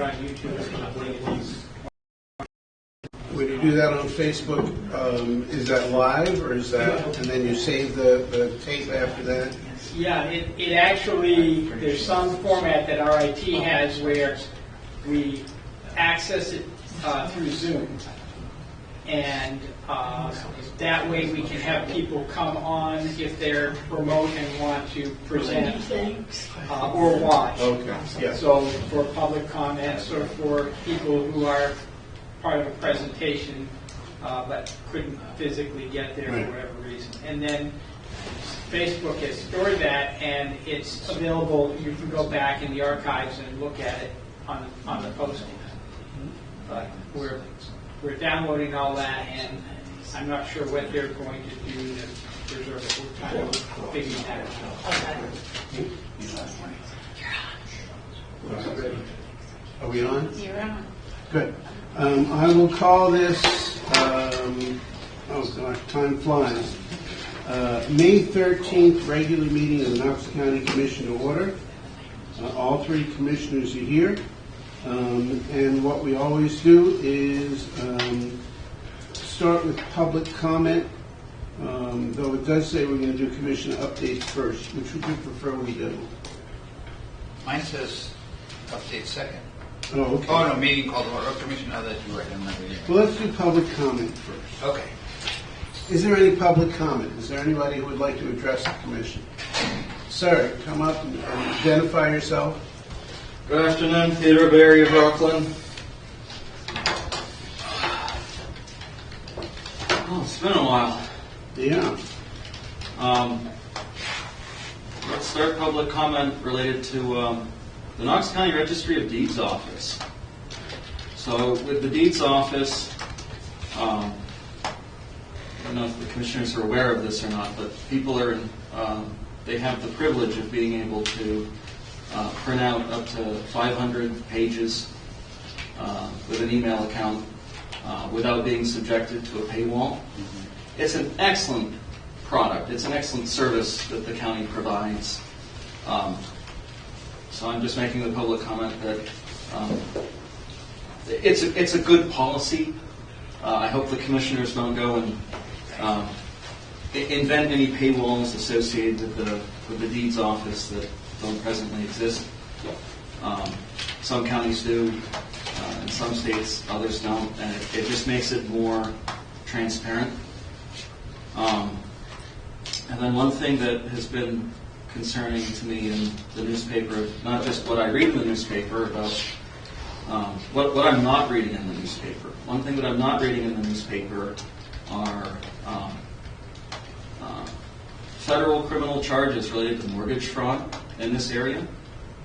it on YouTube or something. When you do that on Facebook, is that live or is that, and then you save the tape after that? Yeah, it actually, there's some format that RIT has where we access it through Zoom. And that way we can have people come on if they're remote and want to present or watch. Okay, yeah. So for public comments or for people who are part of a presentation but couldn't physically get there for whatever reason. And then Facebook has stored that, and it's available. You can go back in the archives and look at it on the posting. But we're downloading all that, and I'm not sure what they're going to do to preserve it. We're trying to figure that out. Are we on? You're on. Good. I will call this, oh gosh, time flies. May 13th regular meeting of the Knox County Commission to order. All three commissioners are here. And what we always do is start with public comment, though it does say we're going to do commission updates first. Which would you prefer we do? Mine says update second. Oh, okay. Oh, no, meeting called to order. Commission, now that you're right, I'm not reading. Well, let's do public comment first. Okay. Is there any public comment? Is there anybody who would like to address the commission? Sir, come up and identify yourself. Good afternoon, Peter Berry of Rockland. Oh, it's been a while. Yeah. Let's start public comment related to the Knox County Registry of Deeds office. So with the Deeds office, I don't know if the commissioners are aware of this or not, but people are they have the privilege of being able to print out up to 500 pages with an email account without being subjected to a paywall. It's an excellent product. It's an excellent service that the county provides. So I'm just making the public comment that it's a good policy. I hope the commissioners don't go and invent any paywalls associated with the deeds office that don't presently exist. Some counties do, in some states, others don't, and it just makes it more transparent. And then one thing that has been concerning to me in the newspaper, not just what I read in the newspaper, about what I'm not reading in the newspaper. One thing that I'm not reading in the newspaper are federal criminal charges related to mortgage fraud in this area.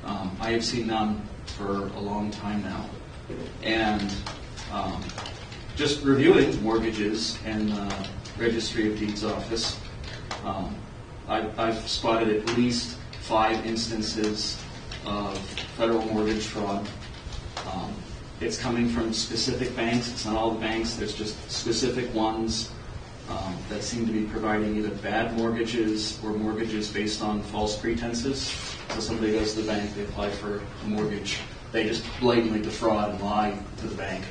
I have seen none for a long time now. And just reviewing mortgages in the Registry of Deeds office, I've spotted at least 5 instances of federal mortgage fraud. It's coming from specific banks. It's not all the banks. There's just specific ones that seem to be providing either bad mortgages or mortgages based on false pretenses. So somebody goes to the bank, they apply for a mortgage, they just blatantly defraud and lie to the bank.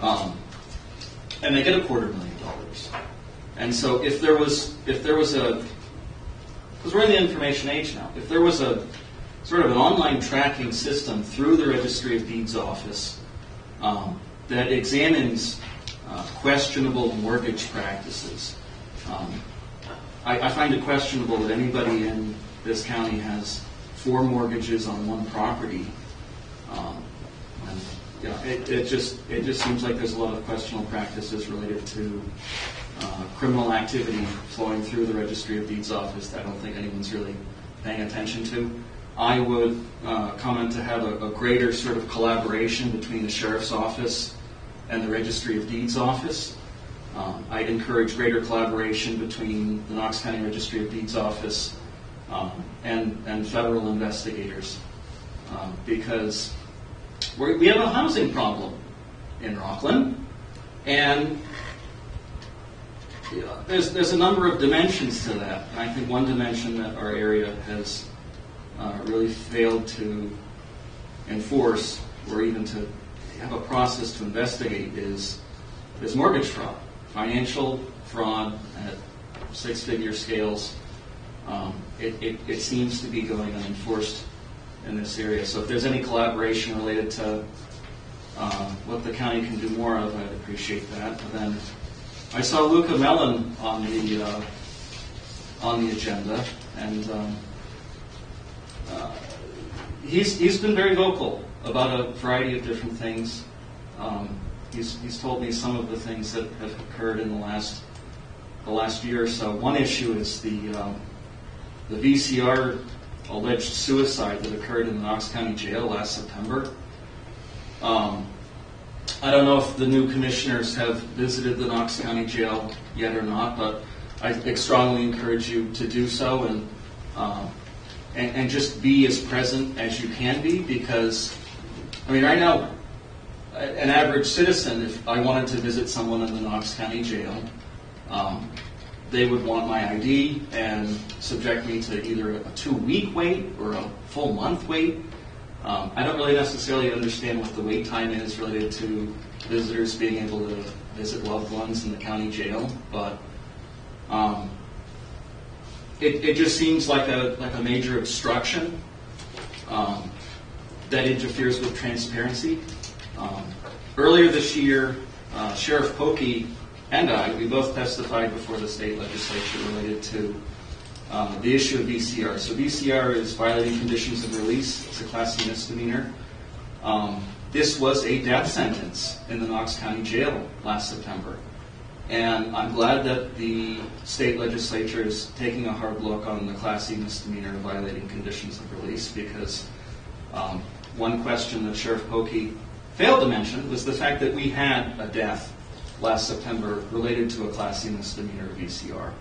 And they get $250,000. And so if there was a, because we're in the information age now, if there was a sort of an online tracking system through the Registry of Deeds office that examines questionable mortgage practices. I find it questionable that anybody in this county has 4 mortgages on one property. And, you know, it just seems like there's a lot of questionable practices related to criminal activity flowing through the Registry of Deeds office that I don't think anyone's really paying attention to. I would comment to have a greater sort of collaboration between the Sheriff's Office and the Registry of Deeds office. I'd encourage greater collaboration between the Knox County Registry of Deeds office and federal investigators because we have a housing problem in Rockland, and there's a number of dimensions to that. And I think one dimension that our area has really failed to enforce or even to have a process to investigate is mortgage fraud, financial fraud at six-figure scales. It seems to be going unenforced in this area. So if there's any collaboration related to what the county can do more of, I'd appreciate that. And then I saw Luca Mellon on the agenda, and he's been very vocal about a variety of different things. He's told me some of the things that have occurred in the last year or so. One issue is the VCR alleged suicide that occurred in the Knox County Jail last September. I don't know if the new commissioners have visited the Knox County Jail yet or not, but I strongly encourage you to do so and just be as present as you can be, because, I mean, right now, an average citizen, if I wanted to visit someone in the Knox County Jail, they would want my ID and subject me to either a 2-week wait or a full month wait. I don't really necessarily understand what the wait time is related to visitors being able to visit loved ones in the county jail, but it just seems like a major obstruction that interferes with transparency. Earlier this year, Sheriff Pokey and we both testified before the state legislature related to the issue of VCR. So VCR is violating conditions of release. It's a Class C misdemeanor. This was a death sentence in the Knox County Jail last September. And I'm glad that the state legislature is taking a hard look on the Class C misdemeanor of violating conditions of release, because one question that Sheriff Pokey failed to mention was the fact that we had a death last September related to a Class C misdemeanor of VCR.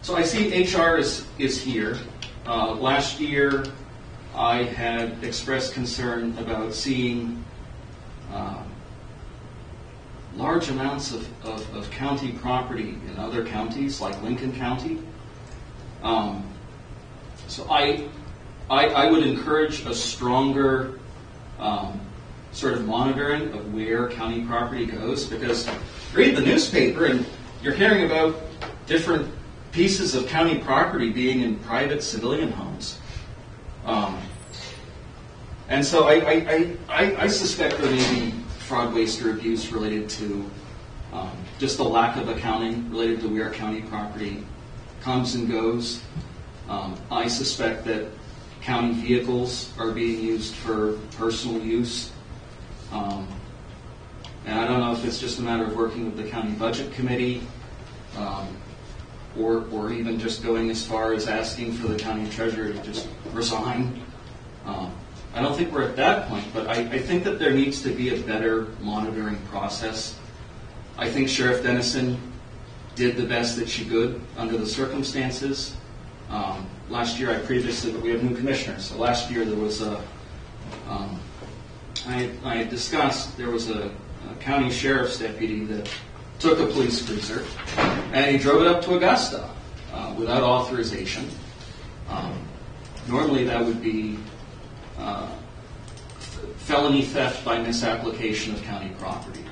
So I see HR is here. Last year, I had expressed concern about seeing large amounts of county property in other counties, like Lincoln County. So I would encourage a stronger sort of monitoring of where county property goes, because read the newspaper and you're hearing about different pieces of county property being in private civilian homes. And so I suspect there may be fraud, waste, or abuse related to just the lack of accounting related to where county property comes and goes. I suspect that county vehicles are being used for personal use. And I don't know if it's just a matter of working with the county budget committee, or even just going as far as asking for the county treasurer to just resign. I don't think we're at that point, but I think that there needs to be a better monitoring process. I think Sheriff Dennison did the best that she could under the circumstances. Last year, we have new commissioners. So last year there was I discussed, there was a county sheriff's deputy that took a police cruiser and he drove it up to Augusta without authorization. Normally that would be felony theft by misapplication of county property.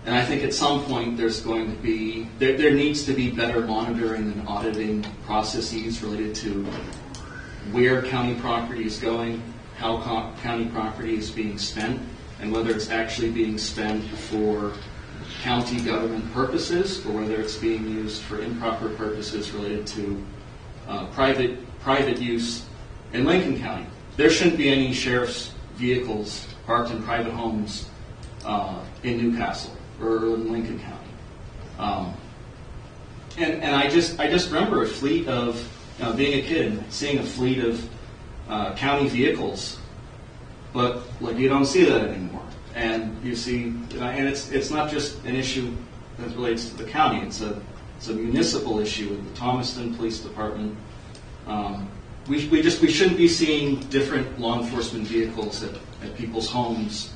And I think at some point there's going to be, there needs to be better monitoring and auditing processes related to where county property is going, how county property is being spent, and whether it's actually being spent for county government purposes or whether it's being used for improper purposes related to private use in Lincoln County. There shouldn't be any sheriff's vehicles parked in private homes in Newcastle or in Lincoln County. And I just remember a fleet of, being a kid and seeing a fleet of county vehicles, but like you don't see that anymore. And you see, and it's not just an issue that relates to the county. It's a municipal issue with the Thomaston Police Department. We shouldn't be seeing different law enforcement vehicles at people's homes,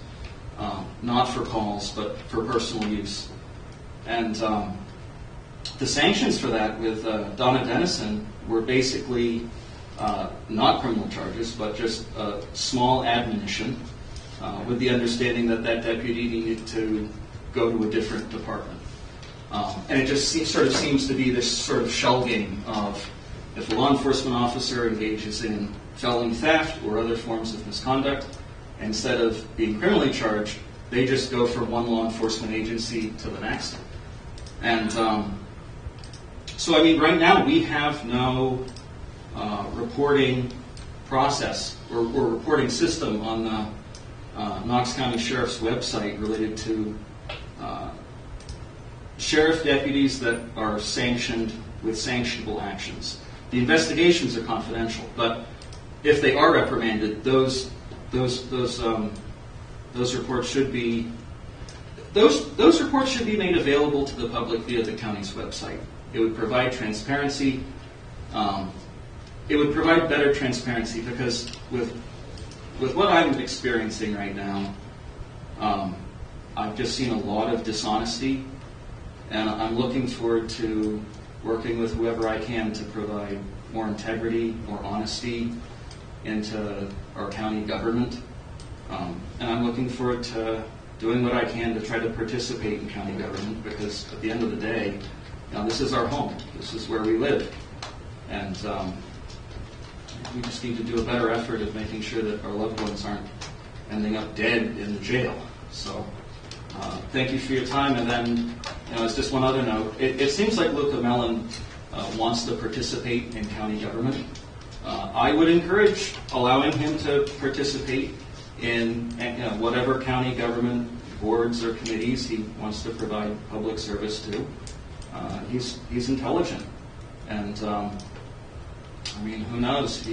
not for calls but for personal use. And the sanctions for that with Donna Dennison were basically not criminal charges, but just a small admonition with the understanding that that deputy needed to go to a different department. And it just sort of seems to be this sort of shell game of if a law enforcement officer engages in felony theft or other forms of misconduct, instead of being criminally charged, they just go from one law enforcement agency to the next. And so, I mean, right now we have no reporting process or reporting system on the Knox County Sheriff's website related to sheriff deputies that are sanctioned with sanctionable actions. The investigations are confidential, but if they are reprimanded, those reports should be made available to the public via the county's website. It would provide transparency. It would provide better transparency because with what I'm experiencing right now, I've just seen a lot of dishonesty, and I'm looking forward to working with whoever I can to provide more integrity, more honesty into our county government. And I'm looking forward to doing what I can to try to participate in county government because at the end of the day, this is our home. This is where we live. And we just need to do a better effort of making sure that our loved ones aren't ending up dead in the jail. So thank you for your time. And then, as just one other note, it seems like Luca Mellon wants to participate in county government. I would encourage allowing him to participate in whatever county government boards or committees he wants to provide public service to. He's intelligent, and I mean, who knows?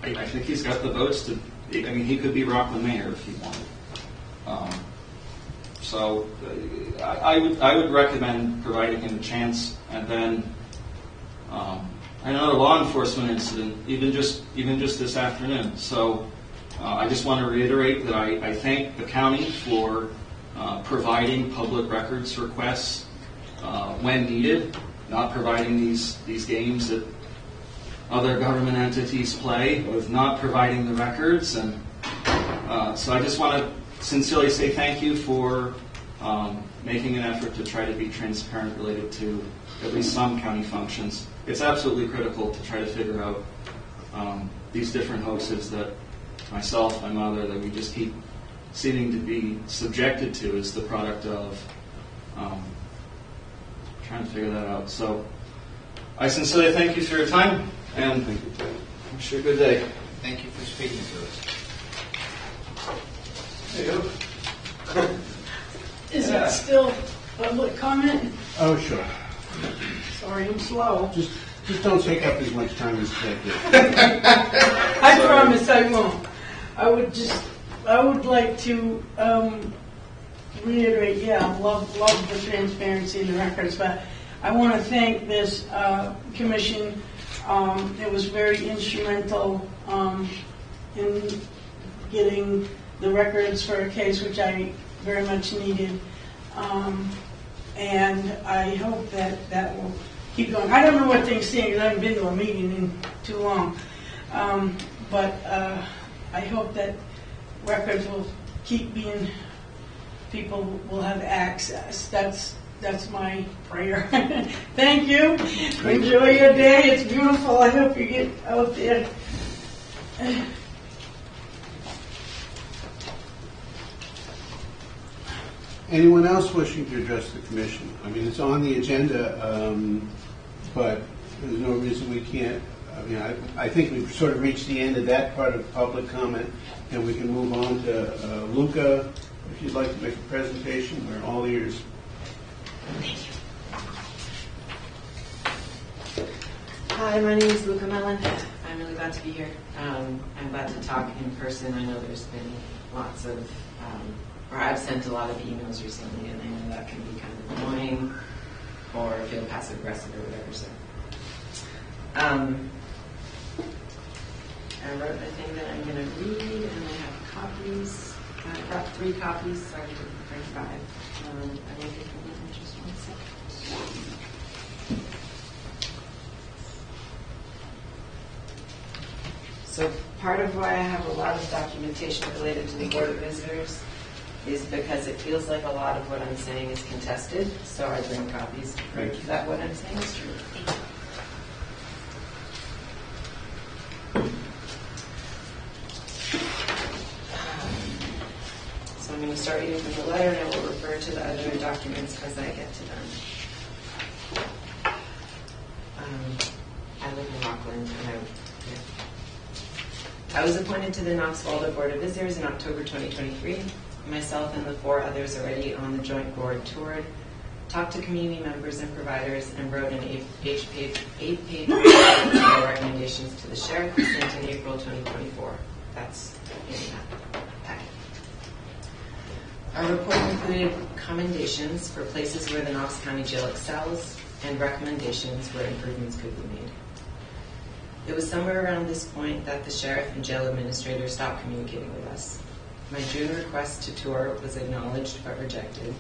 I think he's got the votes to. I mean, he could be Rockland mayor if he wanted. So I would recommend providing him a chance, and then another law enforcement incident, even just this afternoon. So I just want to reiterate that I thank the county for providing public records requests when needed, not providing these games that other government entities play with not providing the records. And so I just want to sincerely say thank you for making an effort to try to be transparent related to at least some county functions. It's absolutely critical to try to figure out these different hoaxes that myself, my mother, that we just keep seeming to be subjected to as the product of trying to figure that out. So I sincerely thank you for your time, and wish you a good day. Thank you for speaking to us. There you go. Is it still public comment? Oh, sure. Sorry, I'm slow. Just don't take up as much time as that did. I promise I won't. I would like to reiterate, love the transparency in the records, but I want to thank this commission. It was very instrumental in getting the records for a case which I very much needed. And I hope that will keep going. I don't know what things stand because I haven't been to a meeting in too long. But I hope that records will keep being, people will have access. That's my prayer. Thank you. Enjoy your day. It's beautiful. I hope you get out there. Anyone else wishing to address the commission? I mean, it's on the agenda, but there's no reason we can't. I mean, I think we've sort of reached the end of that part of public comment, and we can move on to Luca. If you'd like to make a presentation, we're all ears. Hi, my name is Luca Mellon. I'm really glad to be here. I'm glad to talk in person. I know there's been lots of, or I've sent a lot of emails recently, and I know that can be kind of annoying or feel passive aggressive or whatever. So, I wrote a thing that I'm going to read, and I have copies. I brought 3 copies, so I didn't bring 5. I will give you just 1 second. So part of why I have a lot of documentation related to the Board of Visitors is because it feels like a lot of what I'm saying is contested, so I bring copies to prove that what I'm saying is true. So I'm going to start reading from the letter, and I will refer to the other documents as I get to them. I live in Rockland, and I was appointed to the Knox Waldo Board of Visitors in October 2023. Myself and the 4 others already on the joint board toured, talked to community members and providers, and wrote an 8-page recommendations to the sheriff sent in April 2024. That's in that packet. Our report included commendations for places where the Knox County Jail excels and recommendations where improvements could be made. It was somewhere around this point that the sheriff and jail administrator stopped communicating with us. My June request to tour was acknowledged but rejected.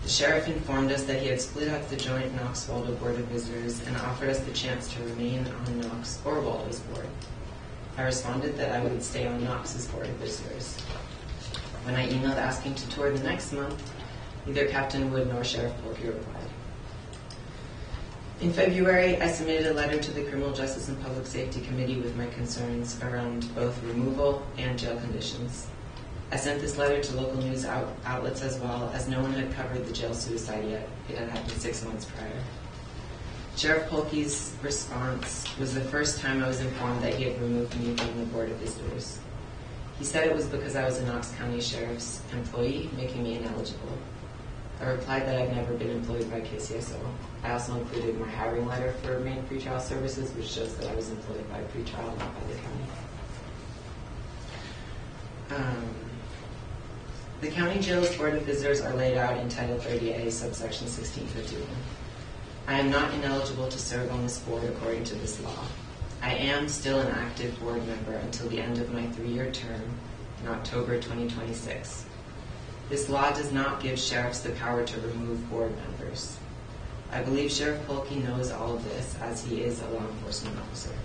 The sheriff informed us that he had split up the joint Knox-Waldo Board of Visitors and offered us the chance to remain on Knox or Waldo's board. I responded that I would stay on Knox's Board of Visitors. When I emailed asking to tour the next month, neither Captain Wood nor Sheriff Polkey replied. In February, I submitted a letter to the Criminal Justice and Public Safety Committee with my concerns around both removal and jail conditions. I sent this letter to local news outlets as well, as no one had covered the jail suicide yet. It had happened 6 months prior. Sheriff Polkey's response was the first time I was informed that he had removed me from the Board of Visitors. He said it was because I was a Knox County Sheriff's employee, making me ineligible. I replied that I've never been employed by KCSO. I also included my hiring letter for Maine Pretrial Services, which shows that I was employed by pretrial, not by the county. The county jail's Board of Visitors are laid out in Title 30A, subsection 1651. I am not ineligible to serve on this board according to this law. I am still an active board member until the end of my 3-year term in October 2026. This law does not give sheriffs the power to remove board members. I believe Sheriff Polkey knows all of this, as he is a law enforcement officer.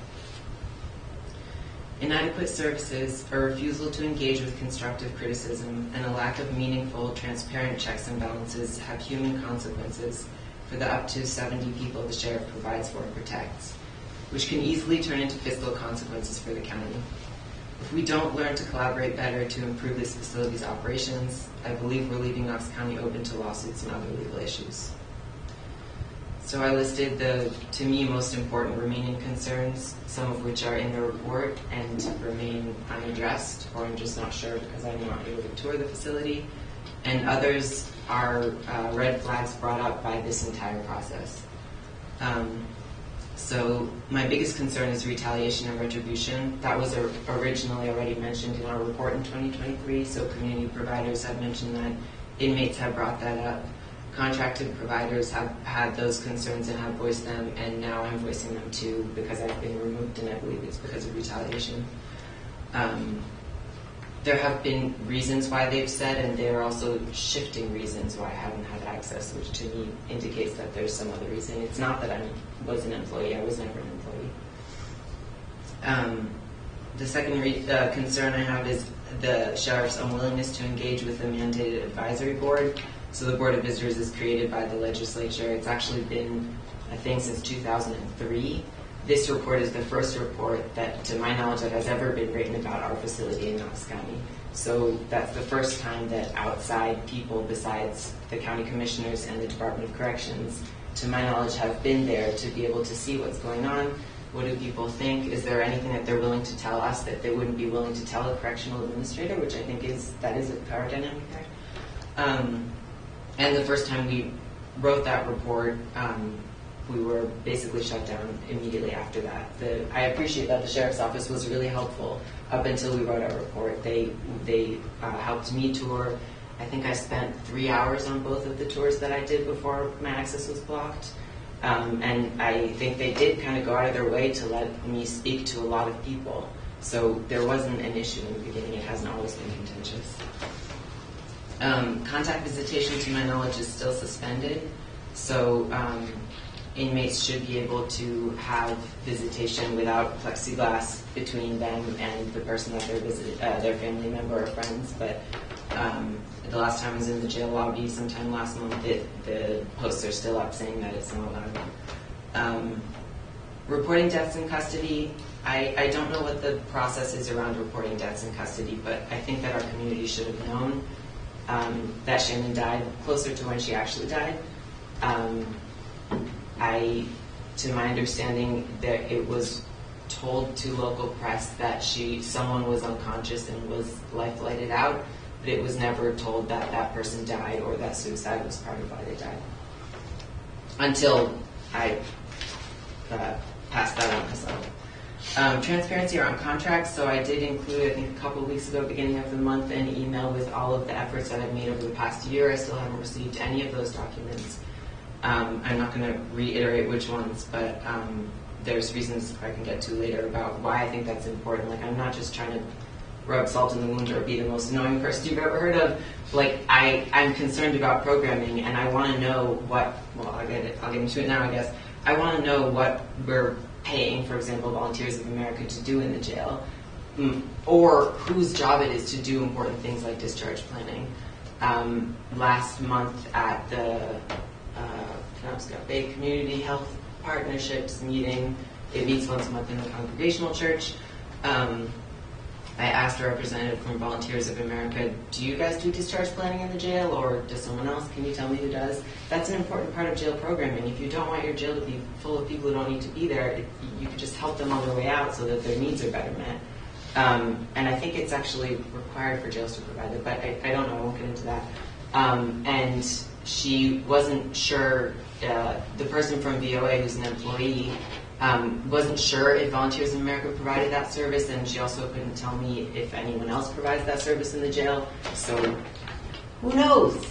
Inadequate services, a refusal to engage with constructive criticism, and a lack of meaningful, transparent checks and balances have human consequences for the up to 70 people the sheriff provides for and protects, which can easily turn into fiscal consequences for the county. If we don't learn to collaborate better to improve this facility's operations, I believe we're leaving Knox County open to lawsuits and other legal issues. So I listed the, to me, most important remaining concerns, some of which are in the report and remain unaddressed, or I'm just not sure because I'm not able to tour the facility, and others are red flags brought up by this entire process. So my biggest concern is retaliation and retribution. That was originally already mentioned in our report in 2023, so community providers have mentioned that, inmates have brought that up, contracted providers have had those concerns and have voiced them, and now I'm voicing them too because I've been removed, and I believe it's because of retaliation. There have been reasons why they've said, and there are also shifting reasons why I haven't had access, which to me indicates that there's some other reason. It's not that I was an employee. I was never an employee. The second concern I have is the sheriff's unwillingness to engage with the mandated advisory board. So the Board of Visitors is created by the legislature. It's actually been a thing since 2003. This report is the first report that, to my knowledge, that has ever been written about our facility in Knox County. So that's the first time that outside people besides the county commissioners and the Department of Corrections, to my knowledge, have been there to be able to see what's going on. What do people think? Is there anything that they're willing to tell us that they wouldn't be willing to tell a correctional administrator, which I think is a power dynamic there. And the first time we wrote that report, we were basically shut down immediately after that. I appreciate that the Sheriff's Office was really helpful up until we wrote our report. They helped me tour. I think I spent 3 hours on both of the tours that I did before my access was blocked. And I think they did kind of go out of their way to let me speak to a lot of people. So there wasn't an issue in the beginning. It hasn't always been contentious. Contact visitation, to my knowledge, is still suspended. So inmates should be able to have visitation without plexiglass between them and the person that they're their family member or friends. But the last time I was in the jail lobby, sometime last month, the posts are still up saying that it's not allowed. Reporting deaths in custody, I don't know what the process is around reporting deaths in custody, but I think that our community should have known that Shannon died closer to when she actually died. To my understanding, that it was told to local press that someone was unconscious and was life flighted out, but it was never told that that person died or that suicide was part of why they died. Until I passed that on myself. Transparency around contracts. So I did include, I think a couple of weeks ago, beginning of the month, an email with all of the efforts that I've made over the past year. I still haven't received any of those documents. I'm not going to reiterate which ones, but there's reasons I can get to later about why I think that's important. Like, I'm not just trying to rub salt in the wound or be the most annoying person you've ever heard of. Like, I'm concerned about programming, and I want to know I'll get into it now, I guess. I want to know what we're paying, for example, Volunteers of America to do in the jail, or whose job it is to do important things like discharge planning. Last month at the Penobscot Bay Community Health Partnerships meeting, it meets once a month in the Congregational Church. I asked a representative from Volunteers of America, do you guys do discharge planning in the jail, or does someone else? Can you tell me who does? That's an important part of jail programming. If you don't want your jail to be full of people who don't need to be there, you could just help them on their way out so that their needs are better met. And I think it's actually required for jails to provide it, but I don't know, I won't get into that. And she wasn't sure, the person from VOA who's an employee, wasn't sure if Volunteers of America provided that service, and she also couldn't tell me if anyone else provides that service in the jail, so who knows?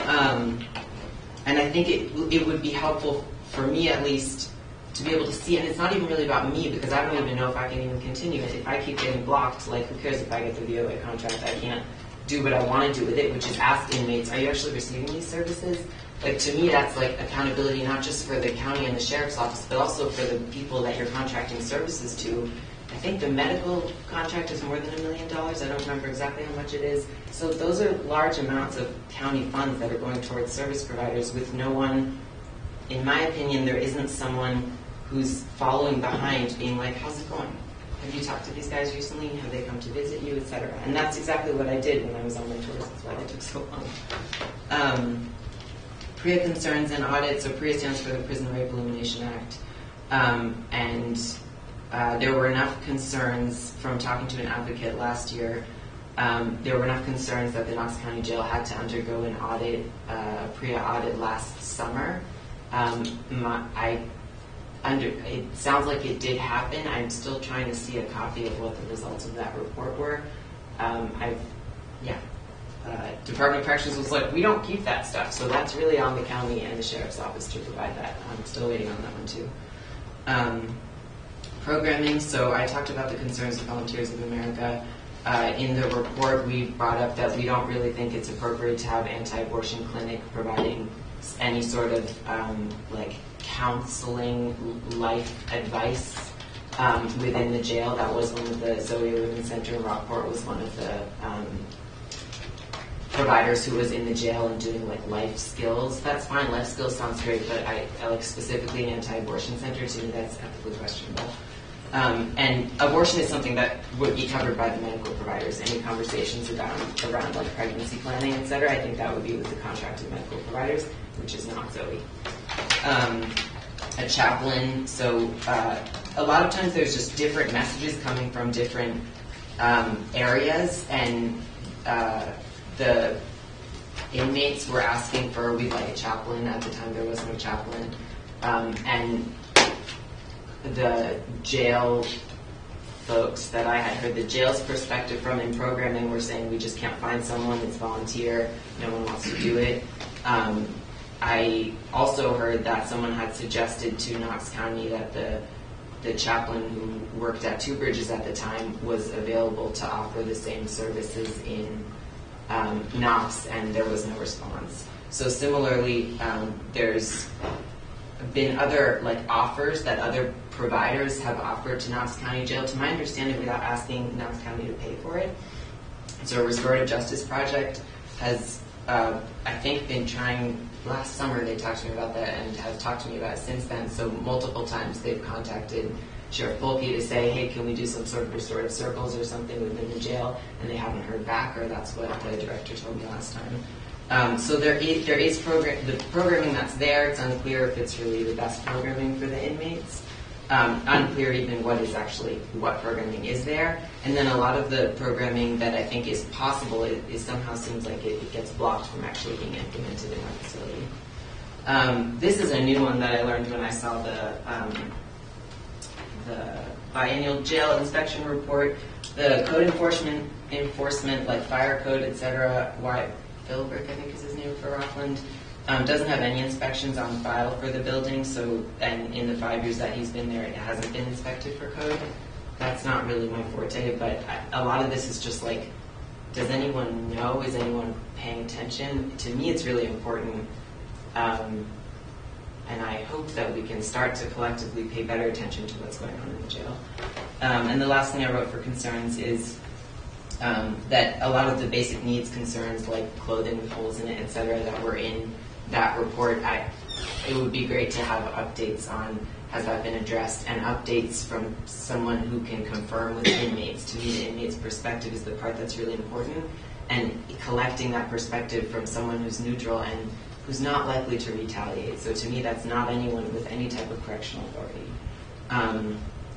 And I think it would be helpful for me, at least, to be able to see, and it's not even really about me, because I don't even know if I can even continue it. If I keep getting blocked, like, who cares if I get the VOA contract? I can't do what I want to do with it, which is ask inmates, are you actually receiving these services? Like, to me, that's like accountability, not just for the county and the sheriff's office, but also for the people that you're contracting services to. I think the medical contract is more than $1 million. I don't remember exactly how much it is. So those are large amounts of county funds that are going towards service providers with no one. In my opinion, there isn't someone who's following behind being like, how's it going? Have you talked to these guys recently? Have they come to visit you, etc.? And that's exactly what I did when I was on my tours. That's why they took so long. PREA concerns and audits. So PREA stands for the Prison Rape Elimination Act. And there were enough concerns from talking to an advocate last year. There were enough concerns that the Knox County Jail had to undergo an audit, PREA audit last summer. It sounds like it did happen. I'm still trying to see a copy of what the results of that report were. Department of Corrections was like, we don't keep that stuff, so that's really on the county and the sheriff's office to provide that. I'm still waiting on that one too. Programming, so I talked about the concerns of Volunteers of America. In the report, we brought up that we don't really think it's appropriate to have anti-abortion clinic providing any sort of counseling, life advice within the jail. That was one of the Zoe Women's Center in Rockport was one of the providers who was in the jail and doing life skills. That's fine, life skills sounds great, but I like specifically an anti-abortion center, to me that's ethically questionable. And abortion is something that would be covered by the medical providers. Any conversations around pregnancy planning, et cetera, I think that would be with the contracted medical providers, which is not Zoe. A chaplain, so a lot of times there's just different messages coming from different areas, and the inmates were asking for, we'd like a chaplain. At the time there was no chaplain. And the jail folks that I had heard, the jail's perspective from in programming were saying we just can't find someone, it's volunteer, no one wants to do it. I also heard that someone had suggested to Knox County that the chaplain who worked at Two Bridges at the time was available to offer the same services in Knox, and there was no response. So similarly, there's been other offers that other providers have offered to Knox County Jail, to my understanding, without asking Knox County to pay for it. So a restorative justice project has, I think, been trying. Last summer they talked to me about that and have talked to me about it since then. So multiple times they've contacted Sheriff Polkey to say, hey, can we do some sort of restorative circles or something within the jail? And they haven't heard back, or that's what the director told me last time. So there is the programming that's there. It's unclear if it's really the best programming for the inmates. Unclear even what programming is there. And then a lot of the programming that I think is possible is somehow seems like it gets blocked from actually being implemented in our facility. This is a new one that I learned when I saw the biennial jail inspection report. The code enforcement like fire code, etc. Wyatt Philbrick, I think is his name, for Rockland. Doesn't have any inspections on file for the building, so, and in the 5 years that he's been there, it hasn't been inspected for code. That's not really my forte, but a lot of this is just like, does anyone know? Is anyone paying attention? To me, it's really important, and I hope that we can start to collectively pay better attention to what's going on in the jail. And the last thing I wrote for concerns is that a lot of the basic needs concerns, like clothing with holes in it, et cetera, that were in that report, it would be great to have updates on, has that been addressed, and updates from someone who can confirm with inmates. To me, the inmate's perspective is the part that's really important, and collecting that perspective from someone who's neutral and who's not likely to retaliate. So to me, that's not anyone with any type of correctional authority.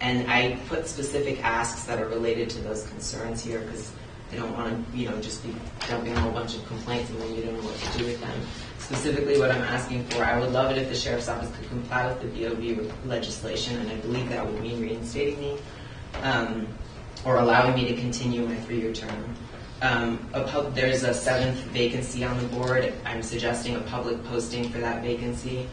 And I put specific asks that are related to those concerns here, because I don't want to, just be dumping a whole bunch of complaints and then you don't know what to do with them. Specifically, what I'm asking for, I would love it if the Sheriff's Office could comply with the BOV legislation, and I believe that would mean reinstating me, or allowing me to continue my 3-year term. There's a 7th vacancy on the board. I'm suggesting a public posting for that vacancy.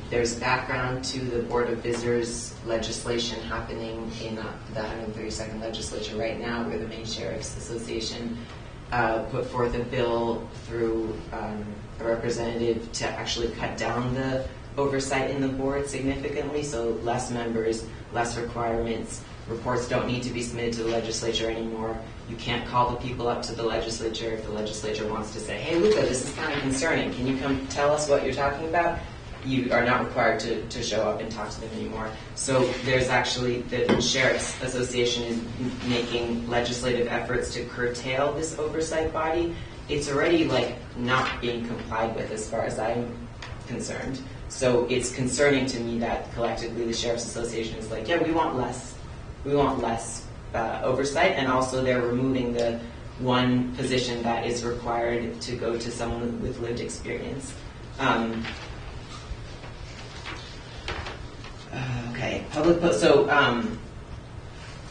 There's background to the Board of Visitors legislation happening in the 132nd legislature right now, where the Maine Sheriff's Association put forth a bill through a representative to actually cut down the oversight in the board significantly, so less members, less requirements. Reports don't need to be submitted to the legislature anymore. You can't call the people up to the legislature if the legislature wants to say, hey, Luca, this is kind of concerning. Can you come tell us what you're talking about? You are not required to show up and talk to them anymore. So there's actually, the Sheriff's Association is making legislative efforts to curtail this oversight body. It's already not being complied with as far as I'm concerned. So it's concerning to me that collectively the Sheriff's Association is like, yeah, we want less oversight, and also they're removing the one position that is required to go to someone with lived experience. Okay, public post. So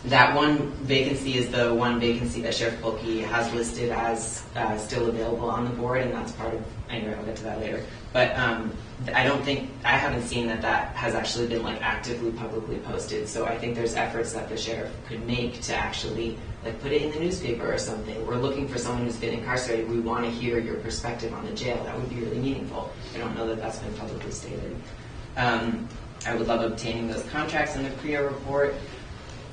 that one vacancy is the one vacancy that Sheriff Polkey has listed as still available on the board, and that's part of. Anyway, I'll get to that later. But I haven't seen that has actually been actively publicly posted. So I think there's efforts that the sheriff could make to actually put it in the newspaper or something. We're looking for someone who's been incarcerated. We want to hear your perspective on the jail. That would be really meaningful. I don't know that that's been publicly stated. I would love obtaining those contracts in the PREA report.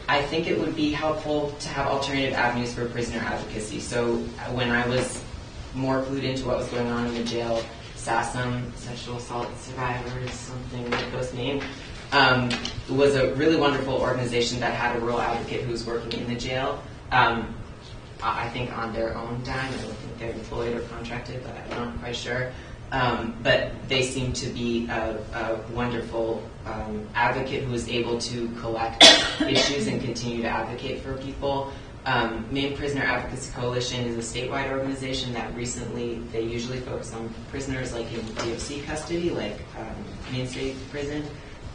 I think it would be helpful to have alternative avenues for prisoner advocacy. So when I was more clued into what was going on in the jail, SASM, Sexual Assault Survivors, something like those names, was a really wonderful organization that had a rural advocate who was working in the jail. I think on their own dime. I don't think they're employed or contracted, but I'm not quite sure. But they seem to be a wonderful advocate who is able to collect issues and continue to advocate for people. Maine Prisoner Advocacy Coalition is a statewide organization that recently, they usually focus on prisoners in DOC custody, Maine State Prison,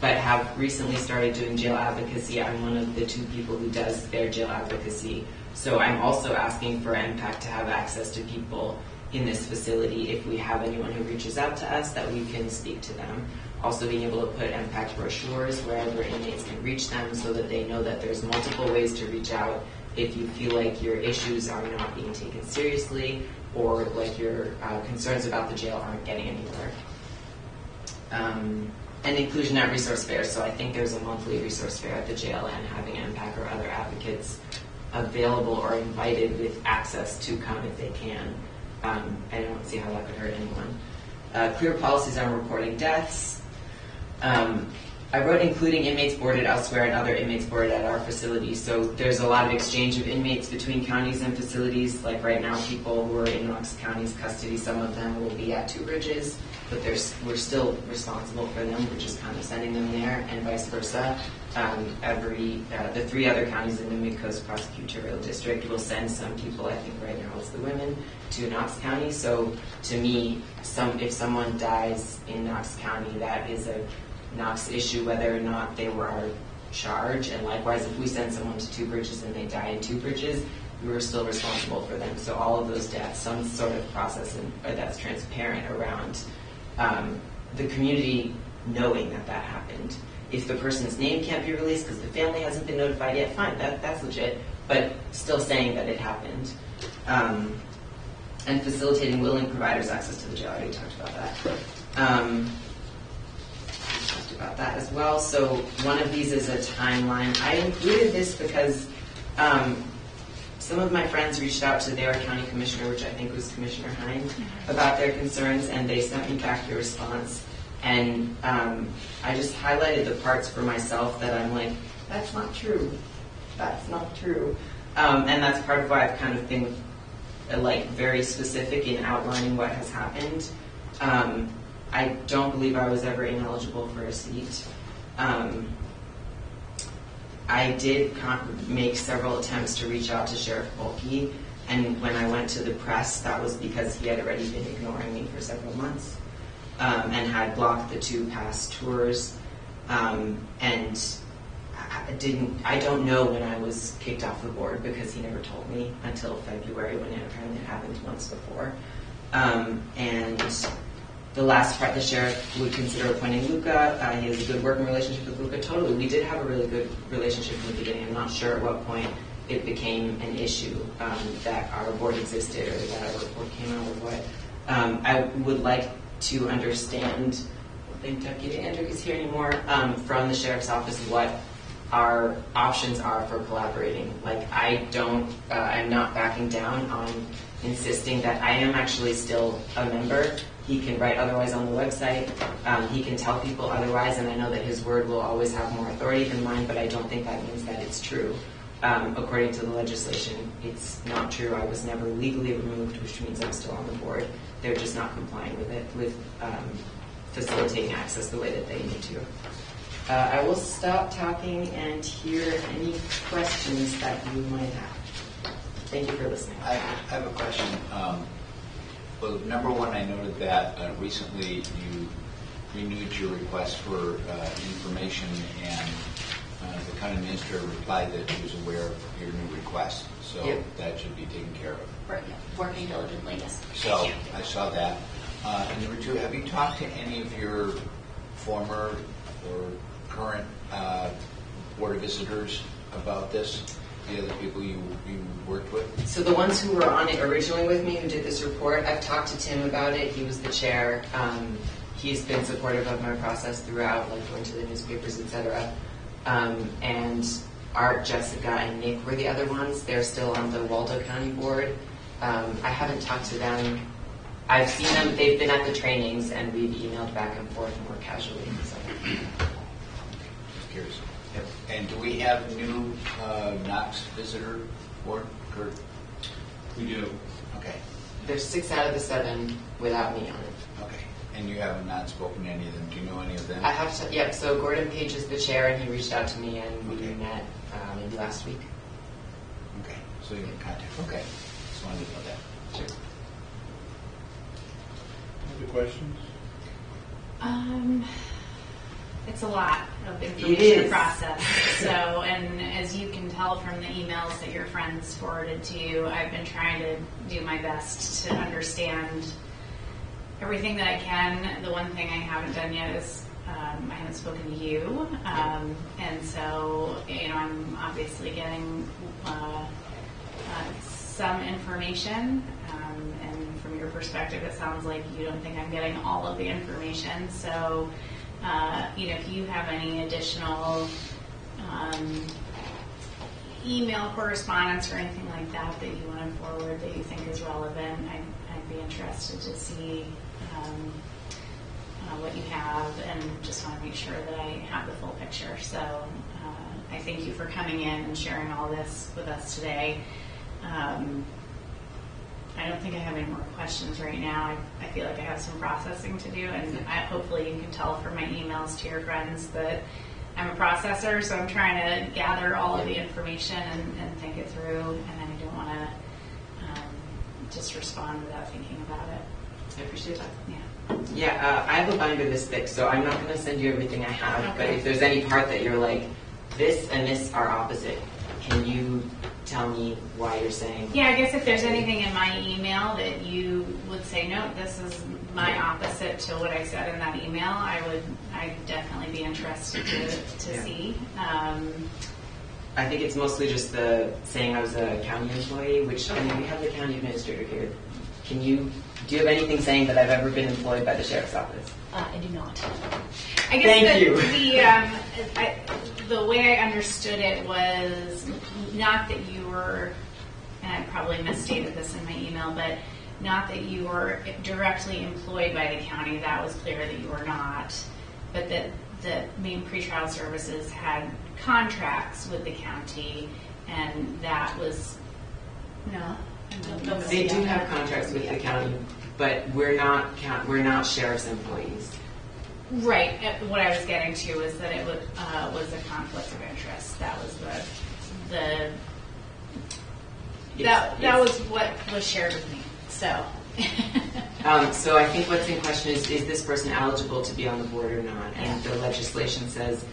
but have recently started doing jail advocacy. I'm one of the 2 people who does their jail advocacy. So I'm also asking for MPAC to have access to people in this facility if we have anyone who reaches out to us that we can speak to them. Also being able to put MPAC brochures wherever inmates can reach them so that they know that there's multiple ways to reach out if you feel like your issues are not being taken seriously or your concerns about the jail aren't getting anywhere. and inclusion at resource fairs. So I think there's a monthly resource fair at the jail, and having MPAC or other advocates available or invited with access to come if they can. I don't see how that could hurt anyone. Clear policies on reporting deaths. I wrote including inmates boarded elsewhere and other inmates boarded at our facilities. So there's a lot of exchange of inmates between counties and facilities. Like right now, people who are in Knox County's custody, some of them will be at Two Bridges, but we're still responsible for them. We're just kind of sending them there, and vice versa. The 3 other counties in the Mid-Coast Prosecutorial District will send some people, I think right now it's the women, to Knox County. So to me, if someone dies in Knox County, that is a Knox issue, whether or not they were our charge. And likewise, if we send someone to Two Bridges and they die in Two Bridges, we were still responsible for them. So all of those deaths, some sort of process that's transparent around the community knowing that happened. If the person's name can't be released because the family hasn't been notified yet, fine, that's legit, but still saying that it happened. And facilitating willing providers access to the jail. I already talked about that. Talked about that as well. So one of these is a timeline. I included this because some of my friends reached out to their county commissioner, which I think was Commissioner Hine, about their concerns, and they sent me back a response. And I just highlighted the parts for myself that I'm like, that's not true. That's not true. And that's part of why I've kind of been very specific in outlining what has happened. I don't believe I was ever ineligible for a seat. I did make several attempts to reach out to Sheriff Polkey, and when I went to the press, that was because he had already been ignoring me for several months. And had blocked the 2 past tours, and I don't know when I was kicked off the board because he never told me until February, when it apparently happened months before. And the last part, the sheriff would consider appointing Luca. He has a good working relationship with Luca. Totally, we did have a really good relationship from the beginning. I'm not sure at what point it became an issue that our board existed or that our report came out or what. I would like to understand, I think Deputy Andrew is here anymore, from the Sheriff's Office what our options are for collaborating. I'm not backing down on insisting that I am actually still a member. He can write otherwise on the website. He can tell people otherwise, and I know that his word will always have more authority than mine, but I don't think that means that it's true. According to the legislation, it's not true. I was never legally removed, which means I'm still on the board. They're just not complying with it, with facilitating access the way that they need to. I will stop talking and hear any questions that you might have. Thank you for listening. I have a question. Well, number one, I noted that recently you renewed your request for information, and the county administrator replied that he was aware of your new request, so Yep. that should be taken care of. Right, working diligently, yes. So I saw that. And number two, have you talked to any of your former or current Board of Visitors about this? The other people you worked with? So the ones who were on it originally with me, who did this report, I've talked to Tim about it. He was the chair. He's been supportive of my process throughout, like going to the newspapers, etc. And Art, Jessica, and Nick were the other ones. They're still on the Waldo County Board. I haven't talked to them. I've seen them. They've been at the trainings, and we've emailed back and forth more casually. So. Just curious. Yep. And do we have new Knox Visitor Board, Kurt? We do. Okay. There's 6 out of the 7 without me on it. Okay. And you have not spoken to any of them. Do you know any of them? I have to, yep, so Gordon Page is the chair, and he reached out to me, and we Okay. met maybe last week. Okay. So you're in contact. Okay. Just wanted to know that. Sure. Other questions? It's a lot of It information is. to process. So, and as you can tell from the emails that your friends forwarded to you, I've been trying to do my best to understand everything that I can. The one thing I haven't done yet is I haven't spoken to you, and so I'm obviously getting some information, and from your perspective, it sounds like you don't think I'm getting all of the information. So, if you have any additional email correspondence or anything like that that you want to forward that you think is relevant, I'd be interested to see what you have, and just want to make sure that I have the full picture. So I thank you for coming in and sharing all this with us today. I don't think I have any more questions right now. I feel like I have some processing to do, and hopefully you can tell from my emails to your friends that I'm a processor, so I'm trying to gather all of the information and think it through, and I don't want to just respond without thinking about it. I appreciate that. Yeah. Yeah, I have a binder this thick, so I'm not going to send you everything I have, but Okay. if there's any part that you're like, this and this are opposite, can you tell me why you're saying? Yeah, I guess if there's anything in my email that you would say, no, this is my opposite to what I said in that email, I'd definitely be interested to Yeah. see. I think it's mostly just the saying I was a county employee, which, I mean, we have the county administrator here. Do you have anything saying that I've ever been employed by the sheriff's office? I do not. I guess Thank you. The way I understood it was not that you were, and I probably misstated this in my email, but not that you were directly employed by the county. That was clear that you were not, but that Maine Pretrial Services had contracts with the county, and that was no. They do have contracts with the county, but we're not sheriff's employees. Right. What I was getting to was that it was a conflict of interest. That was that was what was shared with me. So. So I think what's in question is this person eligible to be on the board or not? And the legislation says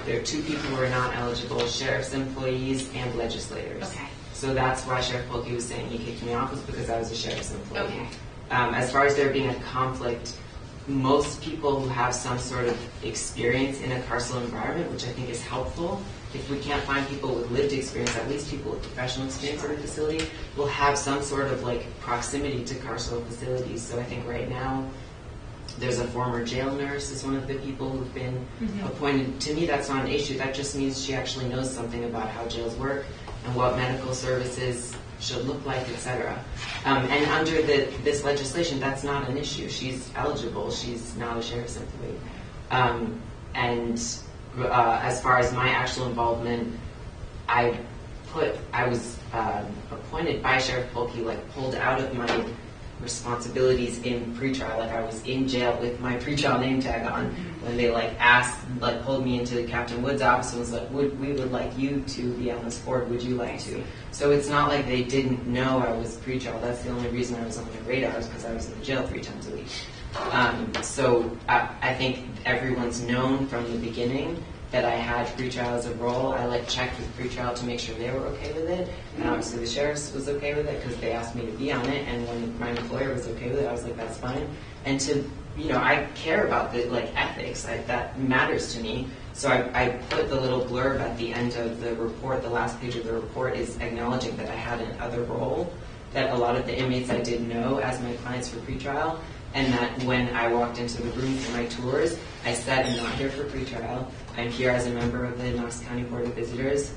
there are two people who are not eligible: sheriff's employees and legislators. Okay. So that's why Sheriff Polkey was saying he kicked me off, was because I was a sheriff's employee. Okay. As far as there being a conflict, most people who have some sort of experience in a carceral environment, which I think is helpful, if we can't find people with lived experience, at least people with professional experience in the facility, will have some sort of like proximity to carceral facilities. So I think right now, there's a former jail nurse is one of the people who've been appointed. To me, that's not an issue. That just means she actually knows something about how jails work and what medical services should look like, etc. And under this legislation, that's not an issue. She's eligible. She's not a sheriff's employee. As far as my actual involvement, I was appointed by Sheriff Polkey, like pulled out of my responsibilities in pretrial. Like I was in jail with my pretrial name tag on when they pulled me into Captain Wood's office and was like, we would like you to be on this board. Would you like to? So it's not like they didn't know I was pretrial. That's the only reason I was on their radars, because I was in the jail 3 times a week. So I think everyone's known from the beginning that I had pretrial as a role. I checked with pretrial to make sure they were okay with it, and obviously the sheriff was okay with it because they asked me to be on it. And when my employer was okay with it, I was like, that's fine. And I care about the ethics. That matters to me. So I put the little blurb at the end of the report. The last page of the report is acknowledging that I had another role that a lot of the inmates I did know as my clients for pretrial. And that when I walked into the room for my tours, I said, I'm not here for pretrial. I'm here as a member of the Knox County Board of Visitors.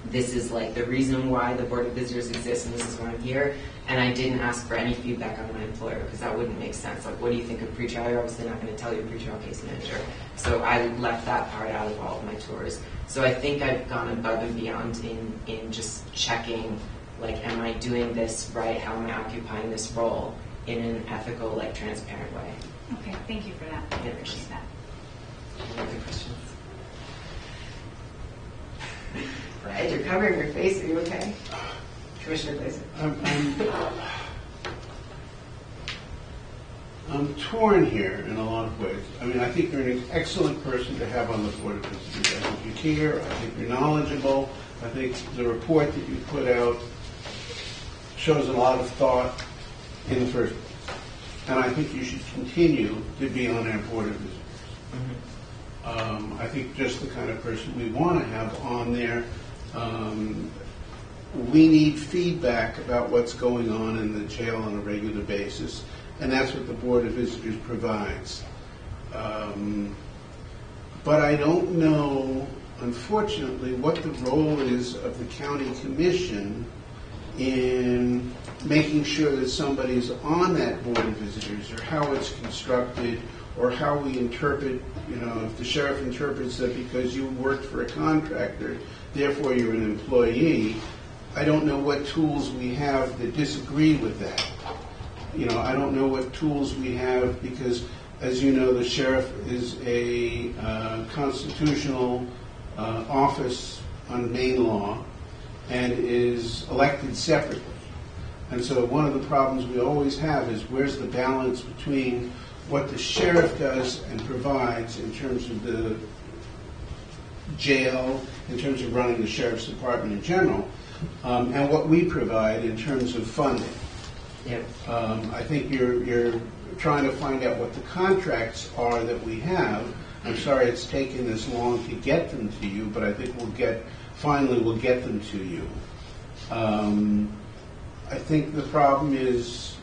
This is the reason why the Board of Visitors exists, and this is why I'm here. And I didn't ask for any feedback on my employer, because that wouldn't make sense. What do you think of pretrial? You're obviously not going to tell your pretrial case manager. So I left that part out of all of my tours. So I think I've gone above and beyond in just checking, am I doing this right? How am I occupying this role in an ethical, transparent way? Okay, thank you for that. I appreciate that. Any other questions? Brad, you're covering your face. Are you okay? Commissioner Glazer. I'm torn here in a lot of ways. I mean, I think you're an excellent person to have on the Board of Visitors. I think you care. I think you're knowledgeable. I think the report that you put out shows a lot of thought in the first place. And I think you should continue to be on our Board of Visitors. I think just the kind of person we want to have on there. we need feedback about what's going on in the jail on a regular basis, and that's what the Board of Visitors provides. But I don't know, unfortunately, what the role is of the county commission in making sure that somebody's on that Board of Visitors, or how it's constructed, or how we interpret, if the sheriff interprets that because you worked for a contractor, therefore you're an employee. I don't know what tools we have that disagree with that. I don't know what tools we have because, as you know, the sheriff is a constitutional office on Maine law and is elected separately. And so one of the problems we always have is where's the balance between what the sheriff does and provides in terms of the jail, in terms of running the sheriff's department in general, and what we provide in terms of funding. Yep. I think you're trying to find out what the contracts are that we have. I'm sorry it's taken this long to get them to you, but I think finally we'll get them to you. I think the problem is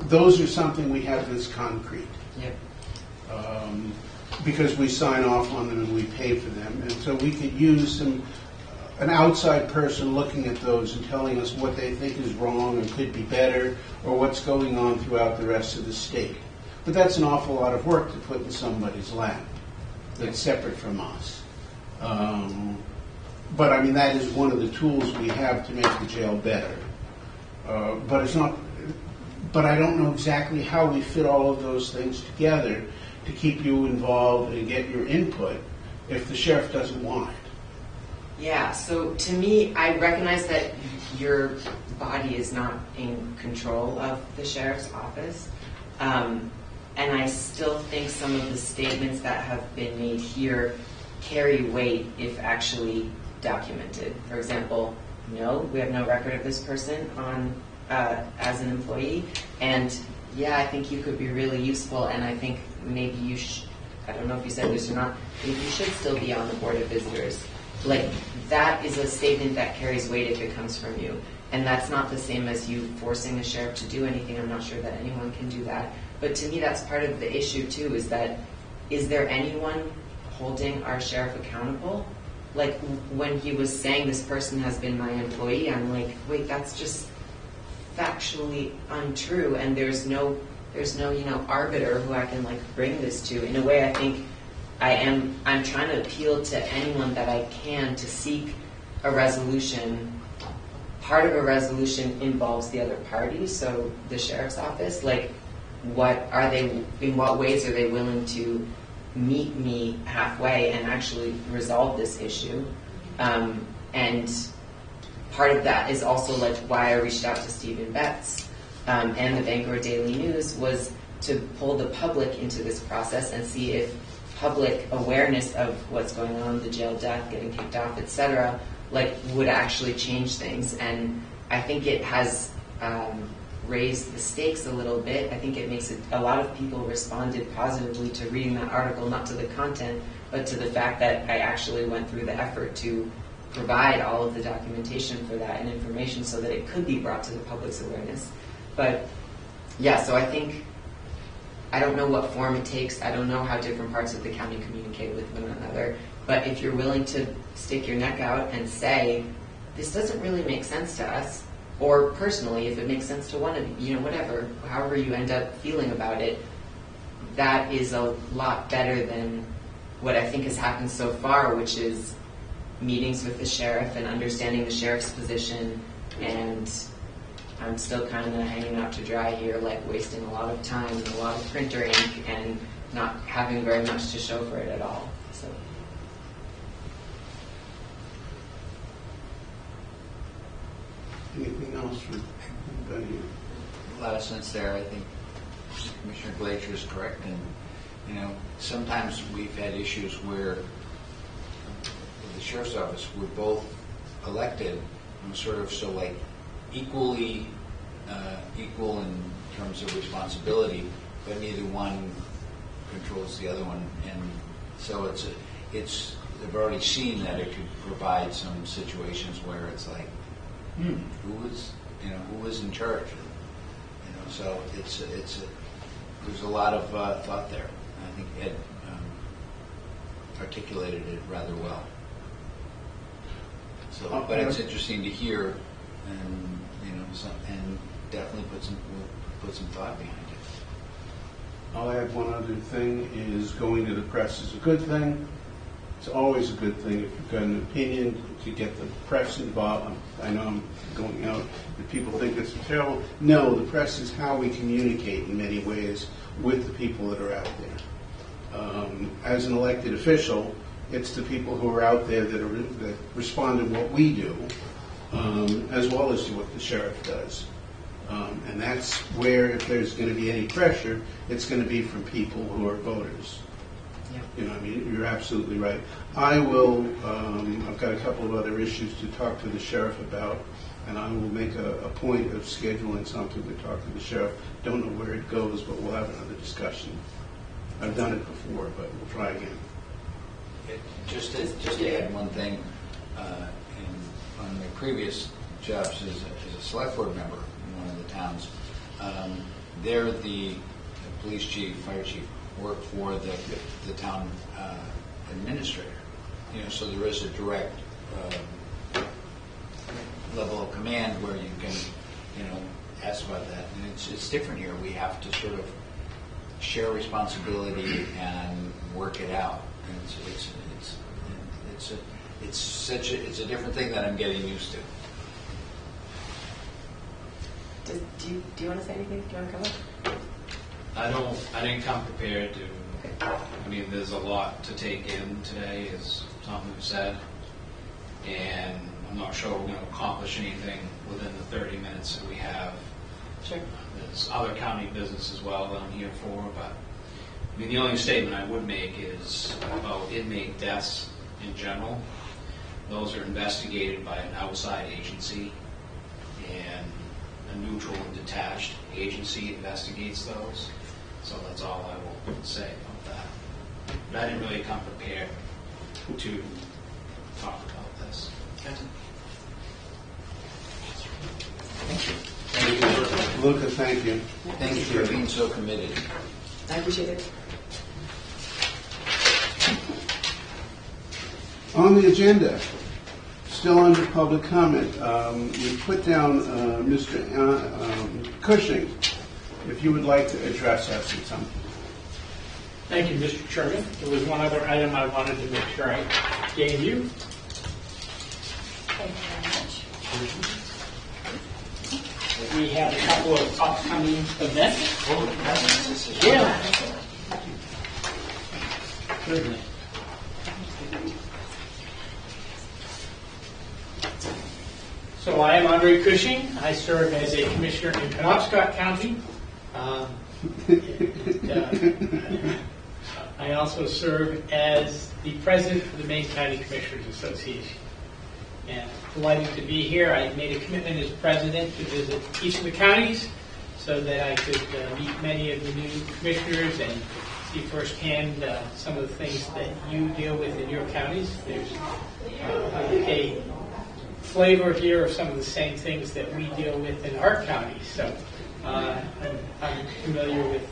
those are something we have that's concrete. Yep. Because we sign off on them and we pay for them. And so we could use an outside person looking at those and telling us what they think is wrong and could be better, or what's going on throughout the rest of the state. But that's an awful lot of work to put in somebody's lap that's separate from us. But I mean, that is one of the tools we have to make the jail better. But it's not. But I don't know exactly how we fit all of those things together to keep you involved and get your input if the sheriff doesn't want it. Yeah, so to me, I recognize that your body is not in control of the sheriff's office. And I still think some of the statements that have been made here carry weight if actually documented. For example, no, we have no record of this person on as an employee. And yeah, I think you could be really useful, and I think maybe you I don't know if you said this or not, but you should still be on the Board of Visitors. Like, that is a statement that carries weight if it comes from you. And that's not the same as you forcing a sheriff to do anything. I'm not sure that anyone can do that. But to me, that's part of the issue, too, is there anyone holding our sheriff accountable? Like, when he was saying this person has been my employee, I'm like, wait, that's just factually untrue. And there's no arbiter who I can, bring this to. In a way, I think I'm trying to appeal to anyone that I can to seek a resolution. Part of a resolution involves the other party, so the sheriff's office. In what ways are they willing to meet me halfway and actually resolve this issue? And part of that is also why I reached out to Stephen Betts and the Bangor Daily News was to pull the public into this process and see if public awareness of what's going on, the jail death, getting kicked off, etc., would actually change things. And I think it has raised the stakes a little bit. I think it makes it, a lot of people responded positively to reading that article, not to the content, but to the fact that I actually went through the effort to provide all of the documentation for that and information so that it could be brought to the public's awareness. But yeah, so I think, I don't know what form it takes. I don't know how different parts of the county communicate with one another. But if you're willing to stick your neck out and say, this doesn't really make sense to us, or personally, if it makes sense to one of you, whatever, however you end up feeling about it, that is a lot better than what I think has happened so far, which is meetings with the sheriff and understanding the sheriff's position, and I'm still kind of hanging out to dry here, wasting a lot of time and a lot of printer ink and not having very much to show for it at all. So. Anything else for anybody? A lot of sense there. I think Commissioner Glacier is correct, and sometimes we've had issues where the sheriff's office we're both elected, equally equal in terms of responsibility, but neither one controls the other one, and so it's they've already seen that it could provide some situations where it's who was in charge. So there's a lot of thought there. I think Ed articulated it rather well. So, but it's interesting to hear, and and definitely put some thought behind it. I'll add one other thing, is going to the press is a good thing. It's always a good thing if you've got an opinion to get the press involved. I know I'm going out, and people think it's terrible. No, the press is how we communicate in many ways with the people that are out there. As an elected official, it's the people who are out there that respond to what we do, as well as to what the sheriff does. And that's where, if there's going to be any pressure, it's going to be from people who are voters. You're absolutely right. I will, I've got a couple of other issues to talk to the sheriff about, and I will make a point of scheduling something to talk to the sheriff. Don't know where it goes, but we'll have another discussion. I've done it before, but we'll try again. Just to add one thing, on my previous jobs as a select board member in one of the towns, there the police chief, fire chief, work for the town administrator. So there is a direct level of command where you can, ask about that. And it's different here. We have to sort of share responsibility and work it out. And it's a different thing that I'm getting used to. Do you want to say anything? Do you want to come up? I didn't come prepared to. There's a lot to take in today, as Tom said, and I'm not sure we're going to accomplish anything within the 30 minutes that we have. Sure. There's other county business as well that I'm here for, but the only statement I would make is about inmate deaths in general. Those are investigated by an outside agency, and a neutral and detached agency investigates those. So that's all I will say about that. But I didn't really come prepared to talk about this. Luca, thank you. Thank you for being so committed. I appreciate it. On the agenda, still under public comment, we put down Mr. Cushing, if you would like to address us at something. Thank you, Mr. Chairman. There was one other item I wanted to make sure I gave you. Thank you very much. We have a couple of upcoming events. Yeah. Certainly. So I am Andre Cushing. I serve as a commissioner in Penobscot County. I also serve as the president of the Maine County Commissioners Association. And delighted to be here. I made a commitment as president to visit each of the counties so that I could meet many of the new commissioners and see firsthand some of the things that you deal with in your counties. There's a flavor here of some of the same things that we deal with in our county. So I'm familiar with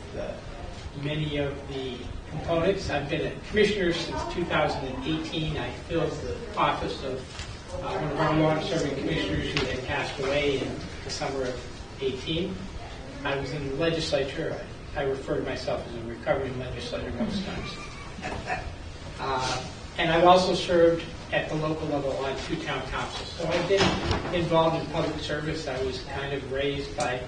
many of the components. I've been a commissioner since 2018. I filled the office of one of our long-serving commissioners who had passed away in the summer of 18. I was in the legislature. I refer to myself as a recovering legislator most times. And I've also served at the local level on 2 town councils. So I've been involved in public service. I was kind of raised by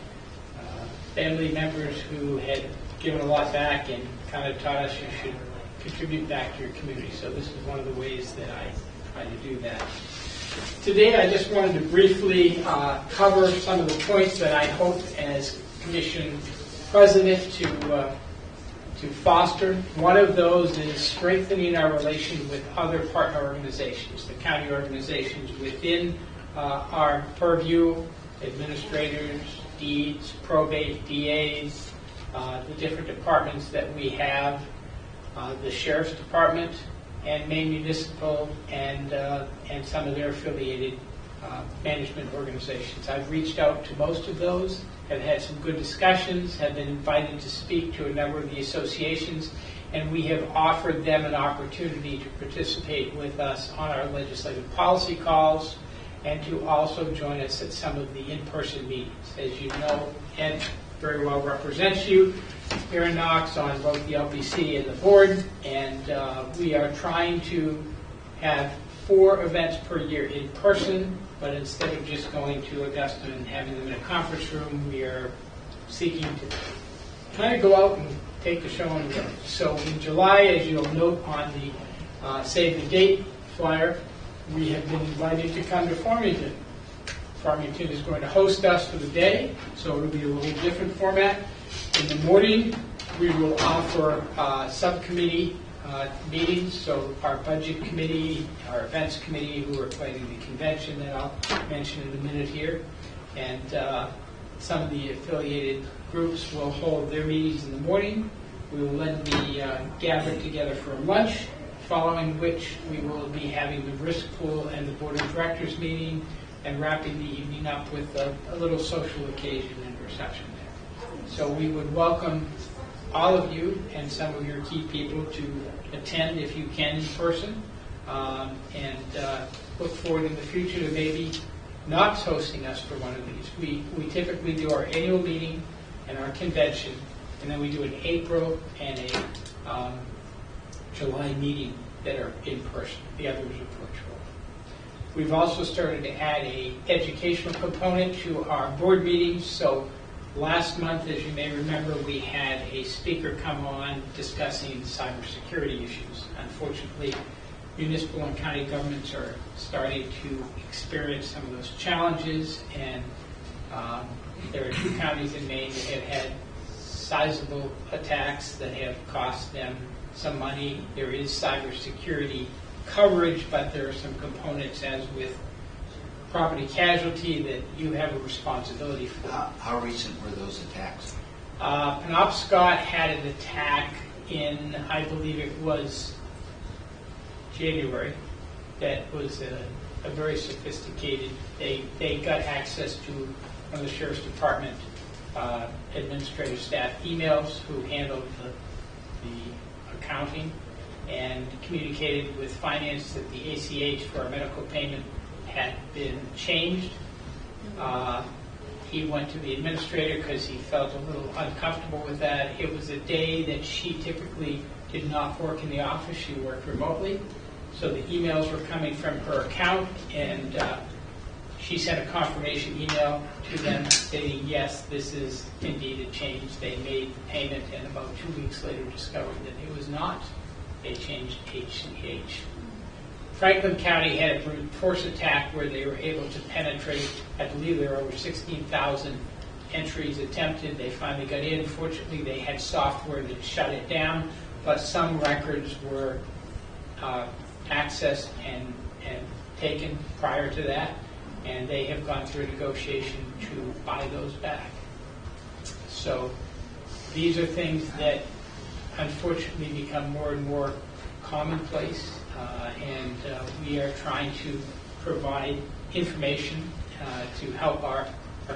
family members who had given a lot back and kind of taught us you should contribute back to your community. So this is one of the ways that I try to do that. Today I just wanted to briefly cover some of the points that I hope as Commission President to foster. One of those is strengthening our relation with other partner organizations, the county organizations within our purview, administrators, deeds, probate, DAs, the different departments that we have, the Sheriff's Department, and Maine Municipal, and some of their affiliated management organizations. I've reached out to most of those, have had some good discussions, have been invited to speak to a number of the associations, and we have offered them an opportunity to participate with us on our legislative policy calls and to also join us at some of the in-person meetings. As you know, Ed very well represents you here in Knox on both the LPC and the board, and we are trying to have 4 events per year in person, but instead of just going to Augusta and having them in a conference room, we are seeking to kind of go out and take the show on the road. So in July, as you'll note on the Save the Date flyer, we have been invited to come to Farmington. Farmington is going to host us for the day, so it'll be a little different format. In the morning, we will offer subcommittee meetings, so our budget committee, our events committee, who are planning the convention that I'll mention in a minute here, and some of the affiliated groups will hold their meetings in the morning. We will then be gathered together for lunch, following which we will be having the risk pool and the board of directors meeting, and wrapping the evening up with a little social occasion and reception there. So we would welcome all of you and some of your key people to attend if you can in person, and look forward in the future to maybe Knox hosting us for one of these. We typically do our annual meeting and our convention, and then we do an April and a July meeting that are in person. The others are virtual. We've also started to add a educational component to our board meetings. So last month, as you may remember, we had a speaker come on discussing cybersecurity issues. Unfortunately, municipal and county governments are starting to experience some of those challenges, and there are 2 counties in Maine that have had sizable attacks that have cost them some money. There is cybersecurity coverage, but there are some components, as with property casualty, that you have a responsibility for. How recent were those attacks? Penobscot had an attack in, I believe it was January, that was a very sophisticated, they got access to one of the Sheriff's Department administrative staff emails who handled the accounting, and communicated with finance that the ACH for our medical payment had been changed. He went to the administrator because he felt a little uncomfortable with that. It was a day that she typically did not work in the office. She worked remotely. So the emails were coming from her account, and she sent a confirmation email to them stating, yes, this is indeed a change. They made the payment, and about 2 weeks later discovered that it was not a changed ACH. Franklin County had a brute force attack where they were able to penetrate, I believe there were over 16,000 entries attempted. They finally got in. Fortunately, they had software that shut it down, but some records were accessed and taken prior to that, and they have gone through a negotiation to buy those back. So these are things that unfortunately become more and more commonplace, and we are trying to provide information to help our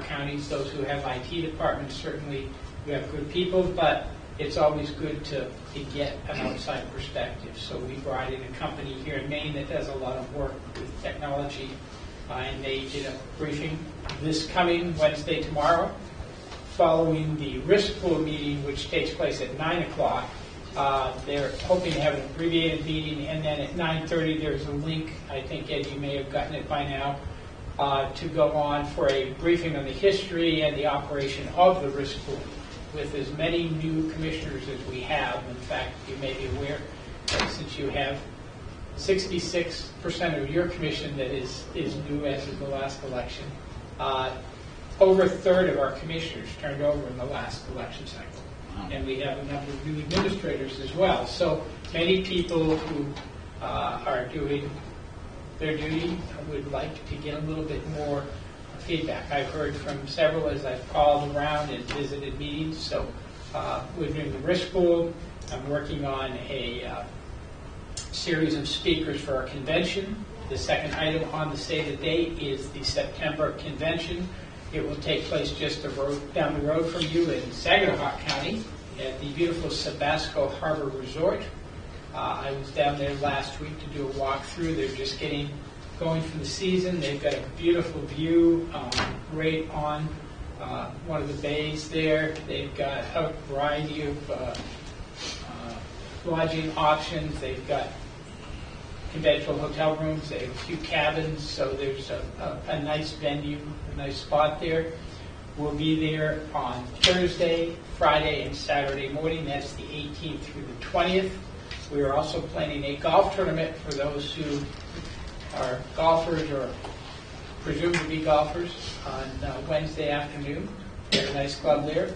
counties. Those who have IT departments, certainly we have good people, but it's always good to get an outside perspective. So we brought in a company here in Maine that does a lot of work with technology, and they did a briefing this coming Wednesday, tomorrow, following the risk pool meeting, which takes place at 9 o'clock. They're hoping to have an abbreviated meeting, and then at 9:30 there's a link, I think, Ed, you may have gotten it by now, to go on for a briefing on the history and the operation of the risk pool, with as many new commissioners as we have. In fact, you may be aware that since you have 66% of your commission that is new as of the last election, over a third of our commissioners turned over in the last election cycle. And we have a number of new administrators as well. So many people who are doing their duty would like to get a little bit more feedback. I've heard from several as I've called around and visited meetings. So we're doing the risk pool. I'm working on a series of speakers for our convention. The second item on the save the date is the September convention. It will take place just down the road from you in Saginaw County at the beautiful Sabasco Harbor Resort. I was down there last week to do a walkthrough. They're just getting going for the season. They've got a beautiful view right on one of the bays there. They've got a variety of lodging options. They've got conventional hotel rooms. They have a few cabins, so there's a nice venue, a nice spot there. We'll be there on Thursday, Friday, and Saturday morning. That's the 18th through the 20th. We are also planning a golf tournament for those who are golfers or presumed to be golfers on Wednesday afternoon. We have a nice club there.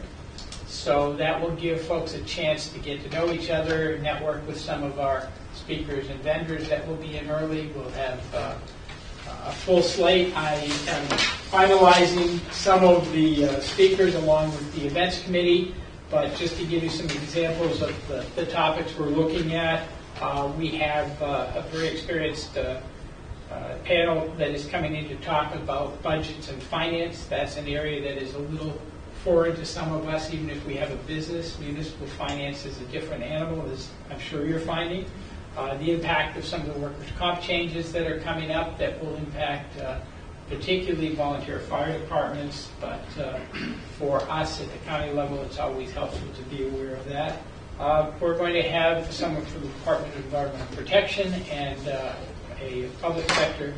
So that will give folks a chance to get to know each other, network with some of our speakers and vendors that will be in early. We'll have a full slate. I am finalizing some of the speakers along with the events committee, but just to give you some examples of the topics we're looking at, we have a very experienced panel that is coming in to talk about budgets and finance. That's an area that is a little foreign to some of us, even if we have a business. Municipal finance is a different animal, as I'm sure you're finding. The impact of some of the workers' comp changes that are coming up that will impact particularly volunteer fire departments, but for us at the county level, it's always helpful to be aware of that. We're going to have someone from the Department of Environmental Protection and a public sector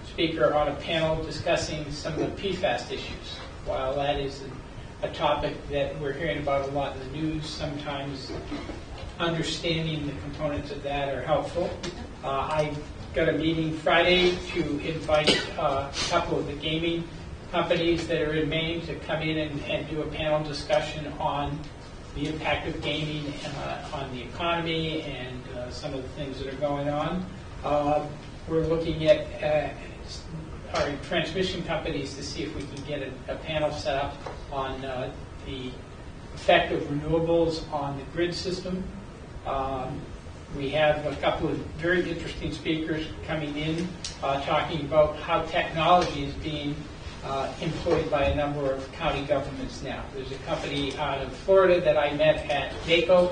speaker on a panel discussing some of the PFAS issues. While that is a topic that we're hearing about a lot in the news, sometimes understanding the components of that are helpful. I got a meeting Friday to invite a couple of the gaming companies that are in Maine to come in and do a panel discussion on the impact of gaming on the economy and some of the things that are going on. We're looking at our transmission companies to see if we can get a panel set up on the effect of renewables on the grid system. We have a couple of very interesting speakers coming in talking about how technology is being employed by a number of county governments now. There's a company out of Florida that I met at NACO,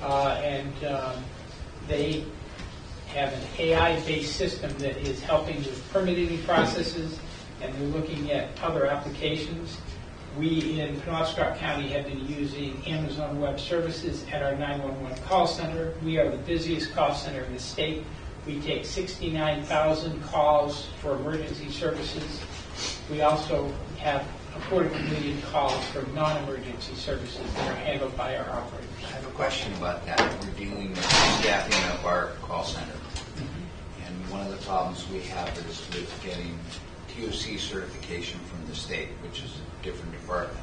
and they have an AI-based system that is helping with permitting processes, and they're looking at other applications. We in Penobscot County have been using Amazon Web Services at our 911 call center. We are the busiest call center in the state. We take 69,000 calls for emergency services. We also have a quarter of a million calls for non-emergency services that are handled by our operators. I have a question about that. We're dealing with staffing of our call center. And one of the problems we have is with getting TOC certification from the state, which is a different department.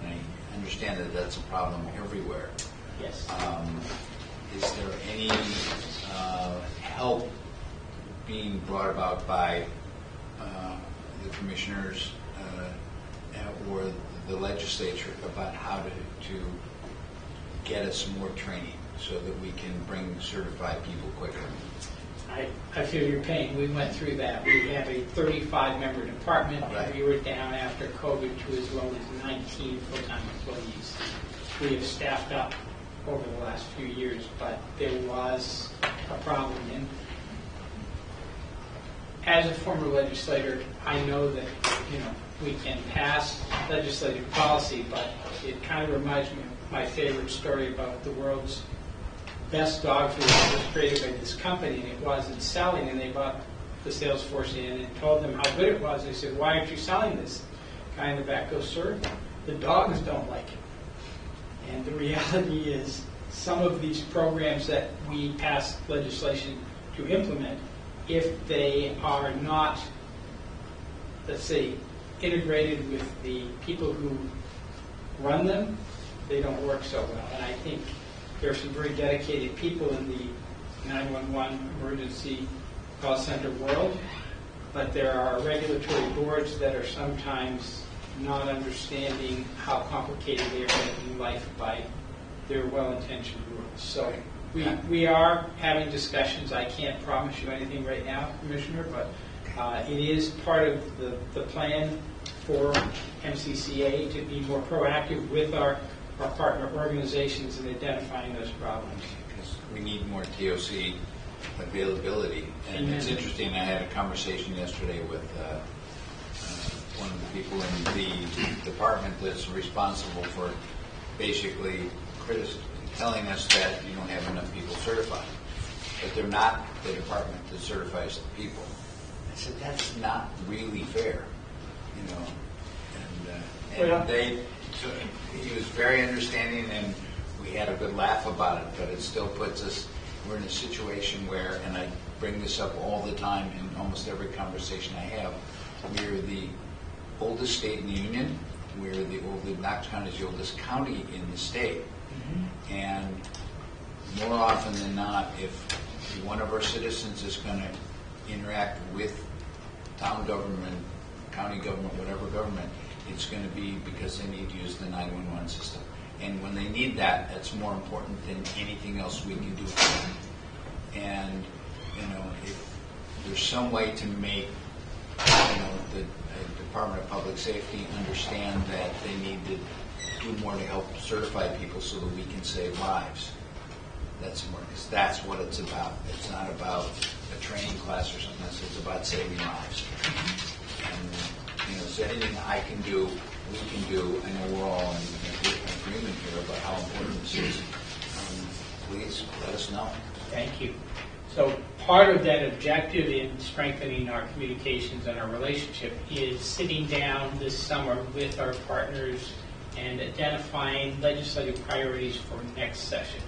And I understand that that's a problem everywhere. Yes. Is there any help being brought about by the commissioners or the legislature about how to get us more training so that we can bring certified people quicker? I feel your pain. We went through that. We have a 35-member department. Right. We were down after COVID to as low as 19 full-time employees. We have staffed up over the last few years, but there was a problem. And as a former legislator, I know that we can pass legislative policy, but it kind of reminds me of my favorite story about the world's best dog food that was created by this company, and it wasn't selling, and they brought the sales force in and told them how good it was. They said, "Why aren't you selling this?" Guy in the back goes, "Sir, the dogs don't like it." And the reality is some of these programs that we pass legislation to implement, if they are not, let's say, integrated with the people who run them, they don't work so well. And I think there are some very dedicated people in the 911 emergency call center world, but there are regulatory boards that are sometimes not understanding how complicated they are making life by their well-intentioned rules. So We are having discussions. I can't promise you anything right now, Commissioner, but it is part of the plan for MCCA to be more proactive with our partner organizations in identifying those problems. Because we need more TOC availability. And it's interesting, I had a conversation yesterday with one of the people in the department that's responsible for basically telling us that you don't have enough people certified. But they're not the department that certifies the people. I said, that's not really fair, you know. And so he was very understanding, and we had a good laugh about it, but it still puts us, we're in a situation where, and I bring this up all the time in almost every conversation I have, we're the oldest state in the union, Knox County is the oldest county in the state. Mm-hmm. And more often than not, if one of our citizens is going to interact with town government, county government, whatever government, it's going to be because they need to use the 911 system. And when they need that, that's more important than anything else we can do for them. And, you know, if there's some way to make, you know, the Department of Public Safety understand that they need to do more to help certify people so that we can save lives. That's more, because that's what it's about. It's not about a training class or something. It's about saving lives. And, you know, so anything I can do, we can do. I know we're all in agreement here about how important this is. Please let us know. Thank you. So part of that objective in strengthening our communications and our relationship is sitting down this summer with our partners and identifying legislative priorities for next session.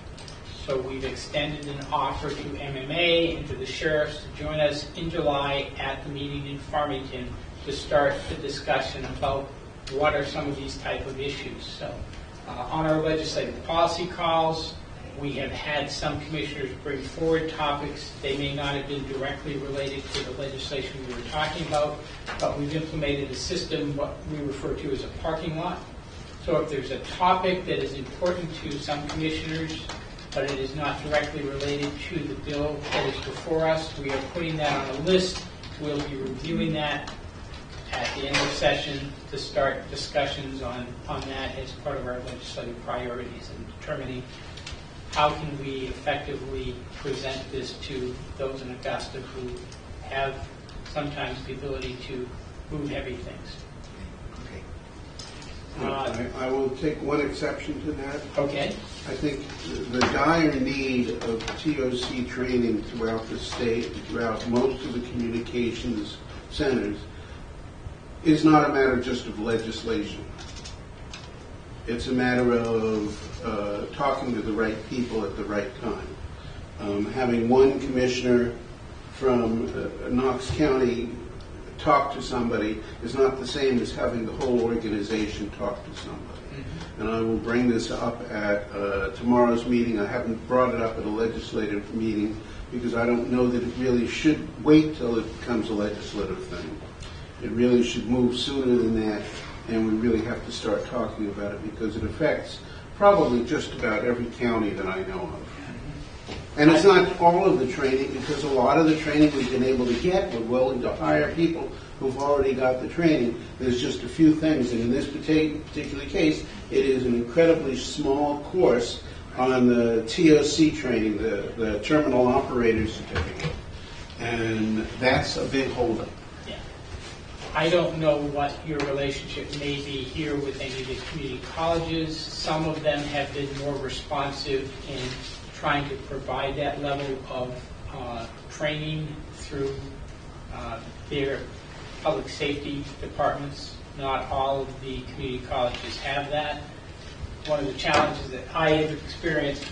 So we've extended an offer to MMA and to the sheriffs to join us in July at the meeting in Farmington to start the discussion about what are some of these type of issues. So on our legislative policy calls, we have had some commissioners bring forward topics. They may not have been directly related to the legislation we were talking about, but we've implemented a system, what we refer to as a parking lot. So if there's a topic that is important to some commissioners, but it is not directly related to the bill that is before us, we are putting that on a list. We'll be reviewing that at the end of session to start discussions on that as part of our legislative priorities and determining how can we effectively present this to those in Augusta who have sometimes the ability to move heavy things. I will take one exception to that. Okay. I think the dire need of TOC training throughout the state, throughout most of the communications centers, is not a matter just of legislation. It's a matter of talking to the right people at the right time. Having one commissioner from Knox County talk to somebody is not the same as having the whole organization talk to somebody. Mm-hmm. And I will bring this up at tomorrow's meeting. I haven't brought it up at a legislative meeting because I don't know that it really should wait till it becomes a legislative thing. It really should move sooner than that, and we really have to start talking about it because it affects probably just about every county that I know of. And it's not all of the training, because a lot of the training we've been able to get, we're willing to hire people who've already got the training. There's just a few things, and in this particular case, it is an incredibly small course on the TOC training, the Terminal Operator Certificate. And that's a big holdup. Yeah. I don't know what your relationship may be here with any of the community colleges. Some of them have been more responsive in trying to provide that level of training through their public safety departments. Not all of the community colleges have that. One of the challenges that I have experienced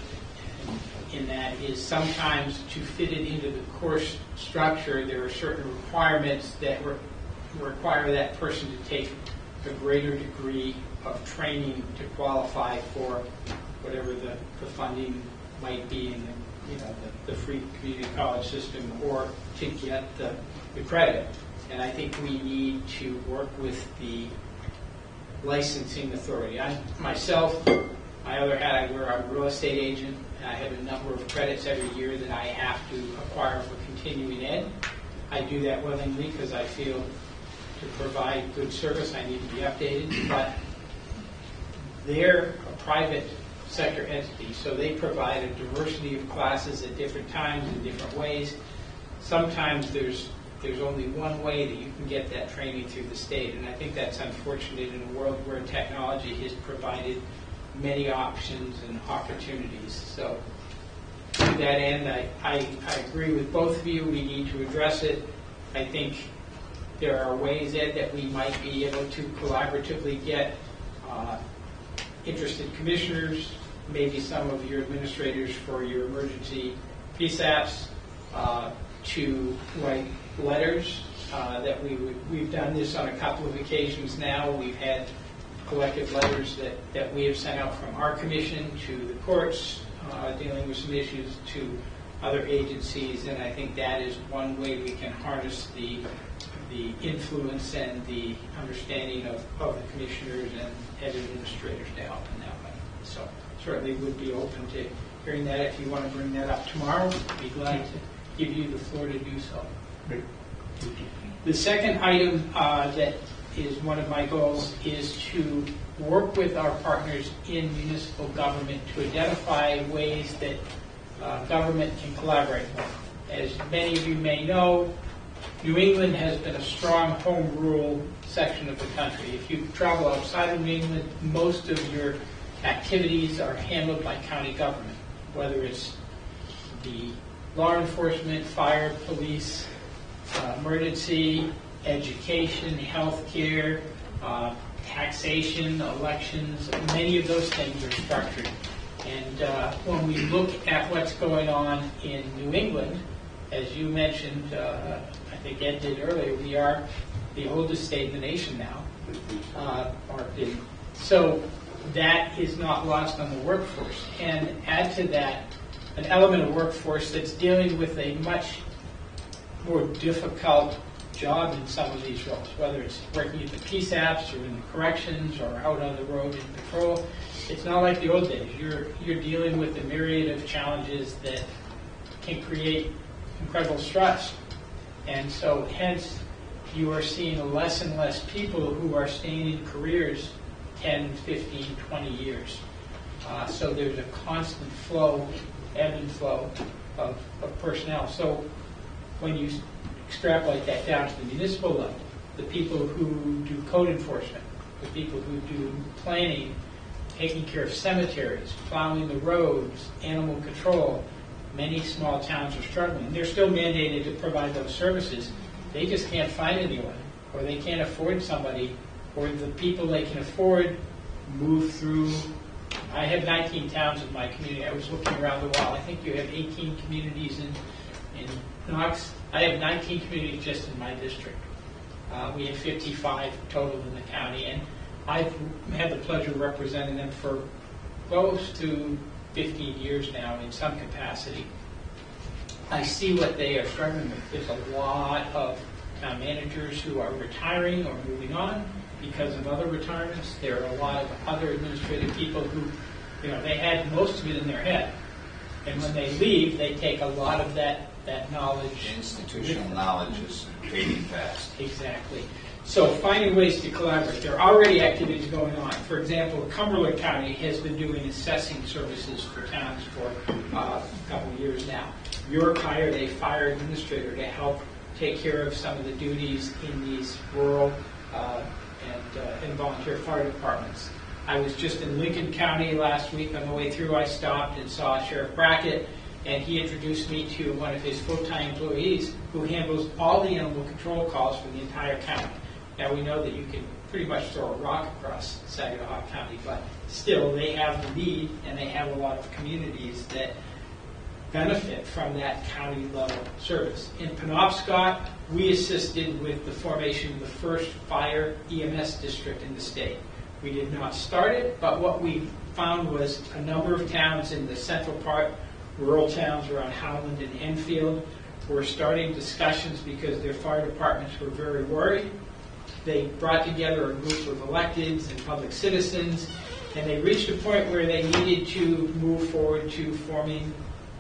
in that is sometimes to fit it into the course structure, there are certain requirements that require that person to take a greater degree of training to qualify for whatever the funding might be in the free community college system, or to get the credit. And I think we need to work with the licensing authority. I myself My other hat, I wear a real estate agent. I have a number of credits every year that I have to acquire for continuing ed. I do that willingly because I feel to provide good service I need to be updated, but they're a private sector entity, so they provide a diversity of classes at different times in different ways. Sometimes there's only one way that you can get that training through the state, and I think that's unfortunate in a world where technology has provided many options and opportunities. So to that end, I agree with both of you. We need to address it. I think there are ways, Ed, that we might be able to collaboratively get interested commissioners, maybe some of your administrators for your emergency PSAPs, to write letters that we've done this on a couple of occasions now. We've had collective letters that we have sent out from our commission to the courts dealing with some issues, to other agencies, and I think that is one way we can harness the influence and the understanding of the commissioners and administrators to help in that way. So certainly would be open to hearing that. If you want to bring that up tomorrow, I'd be glad to give you the floor to do so. Great. The second item that is one of my goals is to work with our partners in municipal government to identify ways that government can collaborate more. As many of you may know, New England has been a strong home rule section of the country. If you travel outside of New England, most of your activities are handled by county government, whether it's the law enforcement, fire, police, emergency, education, healthcare, taxation, elections. Many of those things are structured. And when we look at what's going on in New England, as you mentioned, I think Ed did earlier, we are the oldest state in the nation now. So that is not lost on the workforce. And add to that an element of workforce that's dealing with a much more difficult job in some of these roles, whether it's working at the PSAPs or in the corrections or out on the road in patrol. It's not like the old days. You're dealing with a myriad of challenges that can create incredible stress. And so hence you are seeing less and less people who are staying in careers 10, 15, 20 years. So there's a constant flow, ebb and flow of personnel. So when you extrapolate that down to the municipal level, the people who do code enforcement, the people who do planning, taking care of cemeteries, plowing the roads, animal control, many small towns are struggling. They're still mandated to provide those services. They just can't find anyone, or they can't afford somebody, or the people they can afford move through. I have 19 towns in my community. I was looking around the wall. I think you have 18 communities in Knox. I have 19 communities just in my district. We have 55 total in the county, and I've had the pleasure of representing them for close to 15 years now in some capacity. I see what they are struggling with. There's a lot of town managers who are retiring or moving on because of other retirements. There are a lot of other administrative people who, they had most of it in their head. And when they leave, they take a lot of that knowledge. Institutional knowledge is fading fast. Exactly. So finding ways to collaborate. There are already activities going on. For example, Cumberland County has been doing assessing services for towns for a couple of years now. York hired a fire administrator to help take care of some of the duties in these rural and volunteer fire departments. I was just in Lincoln County last week. On the way through, I stopped and saw Sheriff Brackett, and he introduced me to one of his full-time employees who handles all the animal control calls for the entire county. Now, we know that you can pretty much throw a rock across Saginaw County, but still, they have the need, and they have a lot of communities that benefit from that county-level service. In Penobscot, we assisted with the formation of the first fire EMS district in the state. We did not start it, but what we found was a number of towns in the central part, rural towns around Howland and Enfield, were starting discussions because their fire departments were very worried. They brought together a group of electeds and public citizens And they reached a point where they needed to move forward to forming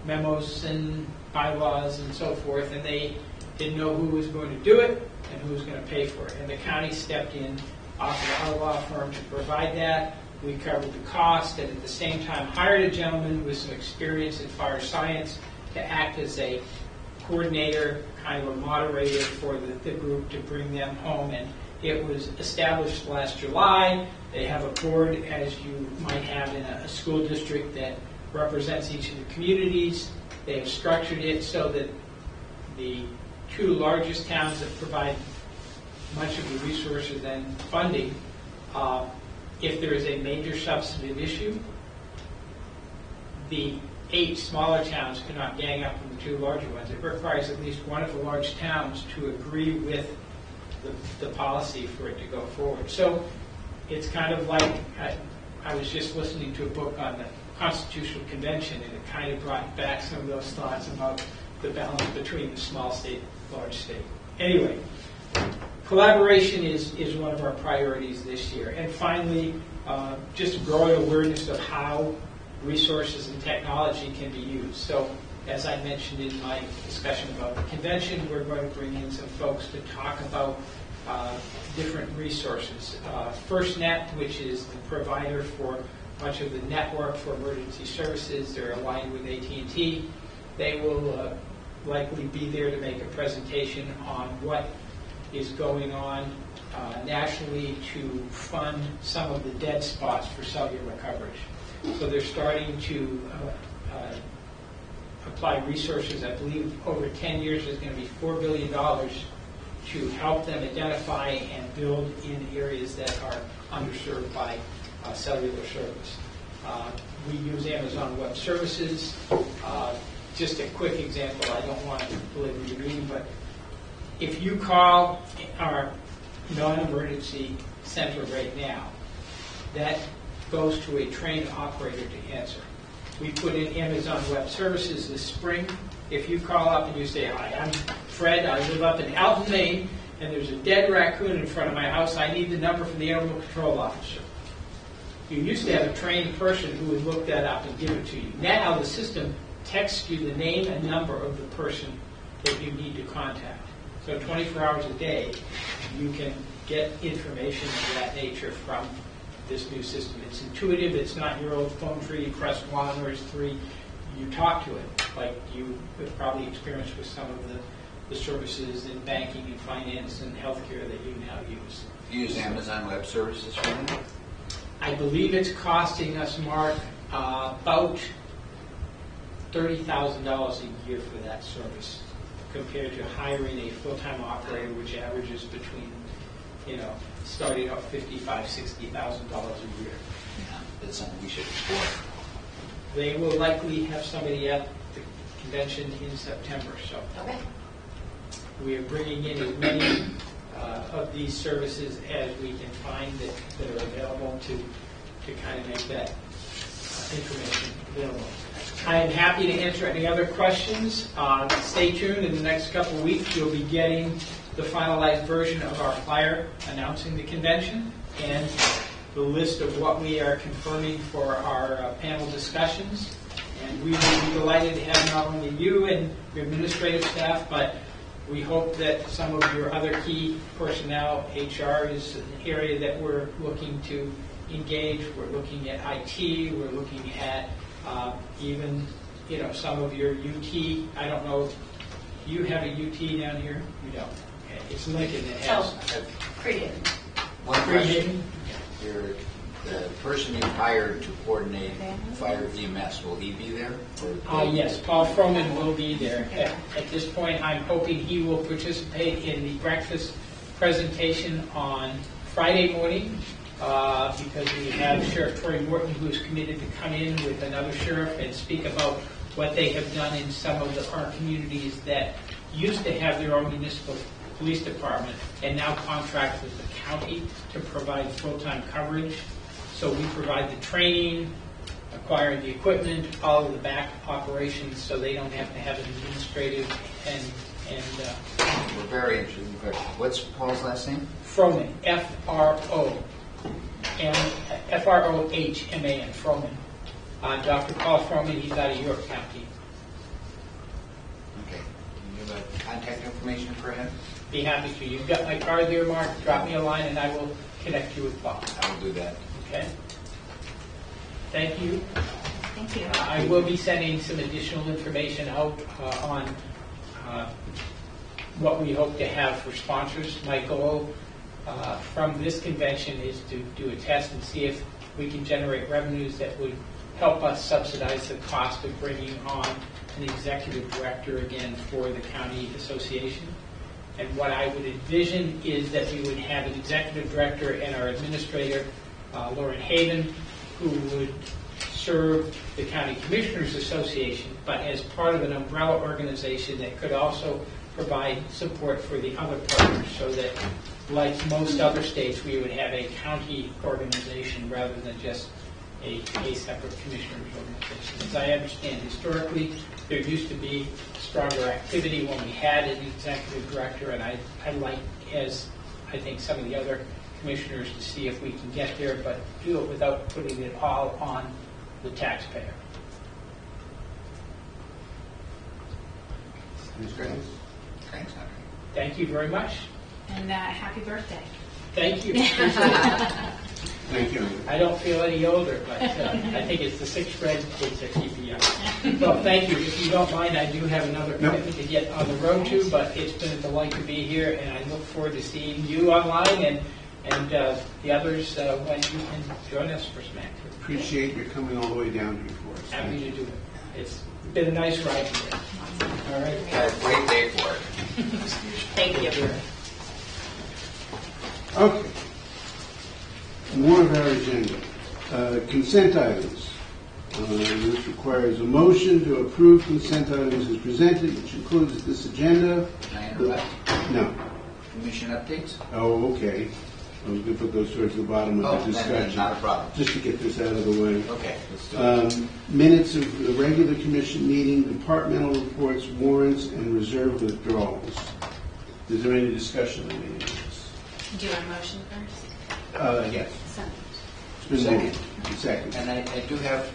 memos and bylaws and so forth, and they didn't know who was going to do it and who was going to pay for it. And the county stepped in, offered our law firm to provide that. We covered the cost, and at the same time hired a gentleman with some experience in fire science to act as a coordinator, kind of a moderator for the group to bring them home. And it was established last July. They have a board, as you might have in a school district, that represents each of the communities. They have structured it so that the two largest towns that provide much of the resources and funding, if there is a major substantive issue, the 8 smaller towns cannot gang up on the 2 larger ones. It requires at least one of the large towns to agree with the policy for it to go forward. So it's kind of like, I was just listening to a book on the Constitutional Convention, and it kind of brought back some of those thoughts about the balance between the small state, large state. Anyway, collaboration is one of our priorities this year. And finally, just growing awareness of how resources and technology can be used. So, as I mentioned in my discussion about the convention, we're going to bring in some folks to talk about different resources. FirstNet, which is the provider for much of the network for emergency services, they're aligned with AT&T. They will likely be there to make a presentation on what is going on nationally to fund some of the dead spots for cellular coverage. So they're starting to apply resources. I believe over 10 years there's going to be $4 billion to help them identify and build in areas that are underserved by cellular service. We use Amazon Web Services. Just a quick example, I don't want to belabor the meeting, but if you call our non-emergency center right now, that goes to a trained operator to answer. We put in Amazon Web Services this spring. If you call up and you say, "Hi, I'm Fred, I live up in Alton, Maine, and there's a dead raccoon in front of my house, I need the number from the animal control officer." You used to have a trained person who would look that up and give it to you. Now the system texts you the name and number of the person that you need to contact. So 24 hours a day, you can get information of that nature from this new system. It's intuitive. It's not your old phone tree. You press 1 or 3. You talk to it, like you have probably experienced with some of the services in banking and finance and healthcare that you now use. You use Amazon Web Services for that? I believe it's costing us, Mark, about $30,000 a year for that service, compared to hiring a full-time operator, which averages between, starting off $55,000, $60,000 a year. Yeah, that's something we should explore. They will likely have somebody at the convention in September, so Okay. we are bringing in as many of these services as we can find that are available to kind of make that information available. I am happy to answer any other questions. Stay tuned. In the next couple of weeks, you'll be getting the finalized version of our flyer announcing the convention and the list of what we are confirming for our panel discussions. And we will be delighted to have not only you and your administrative staff, but we hope that some of your other key personnel. HR is an area that we're looking to engage. We're looking at IT. We're looking at even, some of your UT. I don't know, do you have a UT down here? You don't. Okay. It's Lincoln that has. Creative. One question. The person you hired to coordinate fire EMS, will he be there? Yes, Paul Froman will be there. At this point, I'm hoping he will participate in the breakfast presentation on Friday morning, because we have Sheriff Troy Morton, who is committed to come in with another sheriff and speak about what they have done in some of our communities that used to have their own municipal police department and now contract with the county to provide full-time coverage. So we provide the training, acquiring the equipment, all of the back operations, so they don't have to have an administrative and We're very interested in the question. What's Paul's last name? Froman, F-R-O. Frohman, Frohman. Dr. Paul Frohman, he's out of York County. Okay. Do you have contact information for him? Be happy to. You've got my card there, Mark. Drop me a line and I will connect you with Paul. I will do that. Okay? Thank you. Thank you. I will be sending some additional information out on what we hope to have for sponsors. My goal from this convention is to do a test and see if we can generate revenues that would help us subsidize the cost of bringing on an executive director again for the county association. And what I would envision is that we would have an executive director and our administrator, Lauren Haven, who would serve the County Commissioners Association, but as part of an umbrella organization that could also provide support for the other partners, so that, like most other states, we would have a county organization rather than just a separate commissioners organization. As I understand, historically, there used to be stronger activity when we had an executive director, and I'd like, as I think some of the other commissioners, to see if we can get there, but do it without putting it all on the taxpayer. Ms. Graves? Thanks, Henry. Thank you very much. And happy birthday. Thank you. Appreciate it. Thank you. I don't feel any older, but I think it's the 6th grade kids that keep me young. Well, thank you. If you don't mind, I do have another commitment to get on the road to, but it's been a delight to be here, and I look forward to seeing you online and the others when you can join us for SMAC. Appreciate your coming all the way down here for us. Happy to do it. It's been a nice ride today. All right. Had a great day for it. Thank you. Okay. More of our agenda. Consent items. This requires a motion to approve consent items as presented, which includes this agenda. Can I interrupt? No. Commission updates? Oh, okay. I was going to put those towards the bottom of the Then discussion. not a problem. Just to get this out of the way. Okay, let's do it. Minutes of the regular commission meeting, departmental reports, warrants, and reserve withdrawals. Is there any discussion on any of this? Do you want a motion first? Yes. Second. It's been moved. Second. And I do have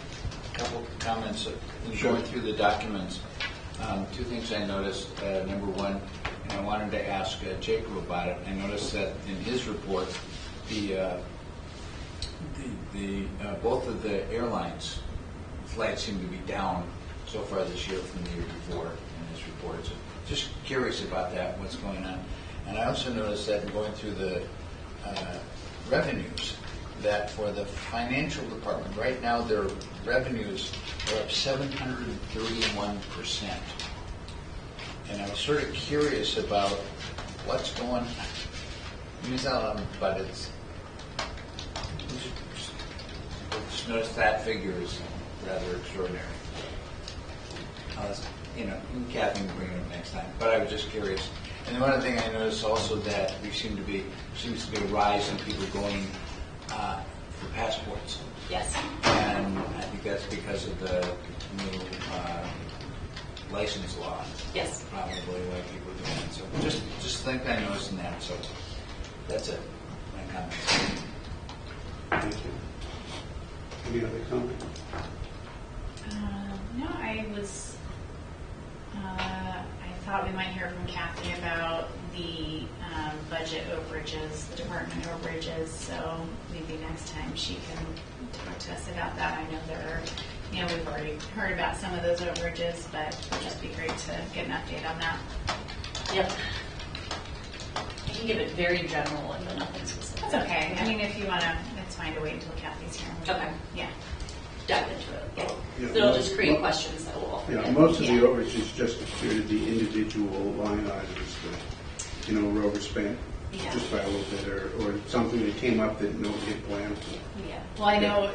a couple comments in going through the documents. Two things I noticed. Number one, and I wanted to ask Jacob about it. I noticed that in his report, both of the airlines flights seem to be down so far this year from the year before in his report. So just curious about that, what's going on. And I also noticed that in going through the revenues, that for the financial department, right now their revenues are up 731%. And I was sort of curious about what's going on. But it's just noticed that figure is rather extraordinary. Kathy can bring it up next time. But I was just curious. And the one other thing I noticed also that seems to be a rise in people going for passports. Yes. And I think that's because of the new license law. Yes. Probably why people are doing it. So just think I noticed in that. So that's it. My comments. Thank you. Any other comment? No, I thought we might hear from Kathy about the budget overages, the department overages, so maybe next time she can talk to us about that. I know we've already heard about some of those overages, but it would just be great to get an update on that. Yep. I can give it very general and nothing specific. That's okay. I mean, if you want to, it's fine to wait until Kathy's here. Okay. Yeah. Dive into it. Yeah. Yeah, It'll just create questions that we'll all Yeah, forget. most of the Yeah. overages just appear to be individual line items that, were overspent Yeah. just by a little bit, or something that came up that nobody had planned for. Yeah. Well, I know,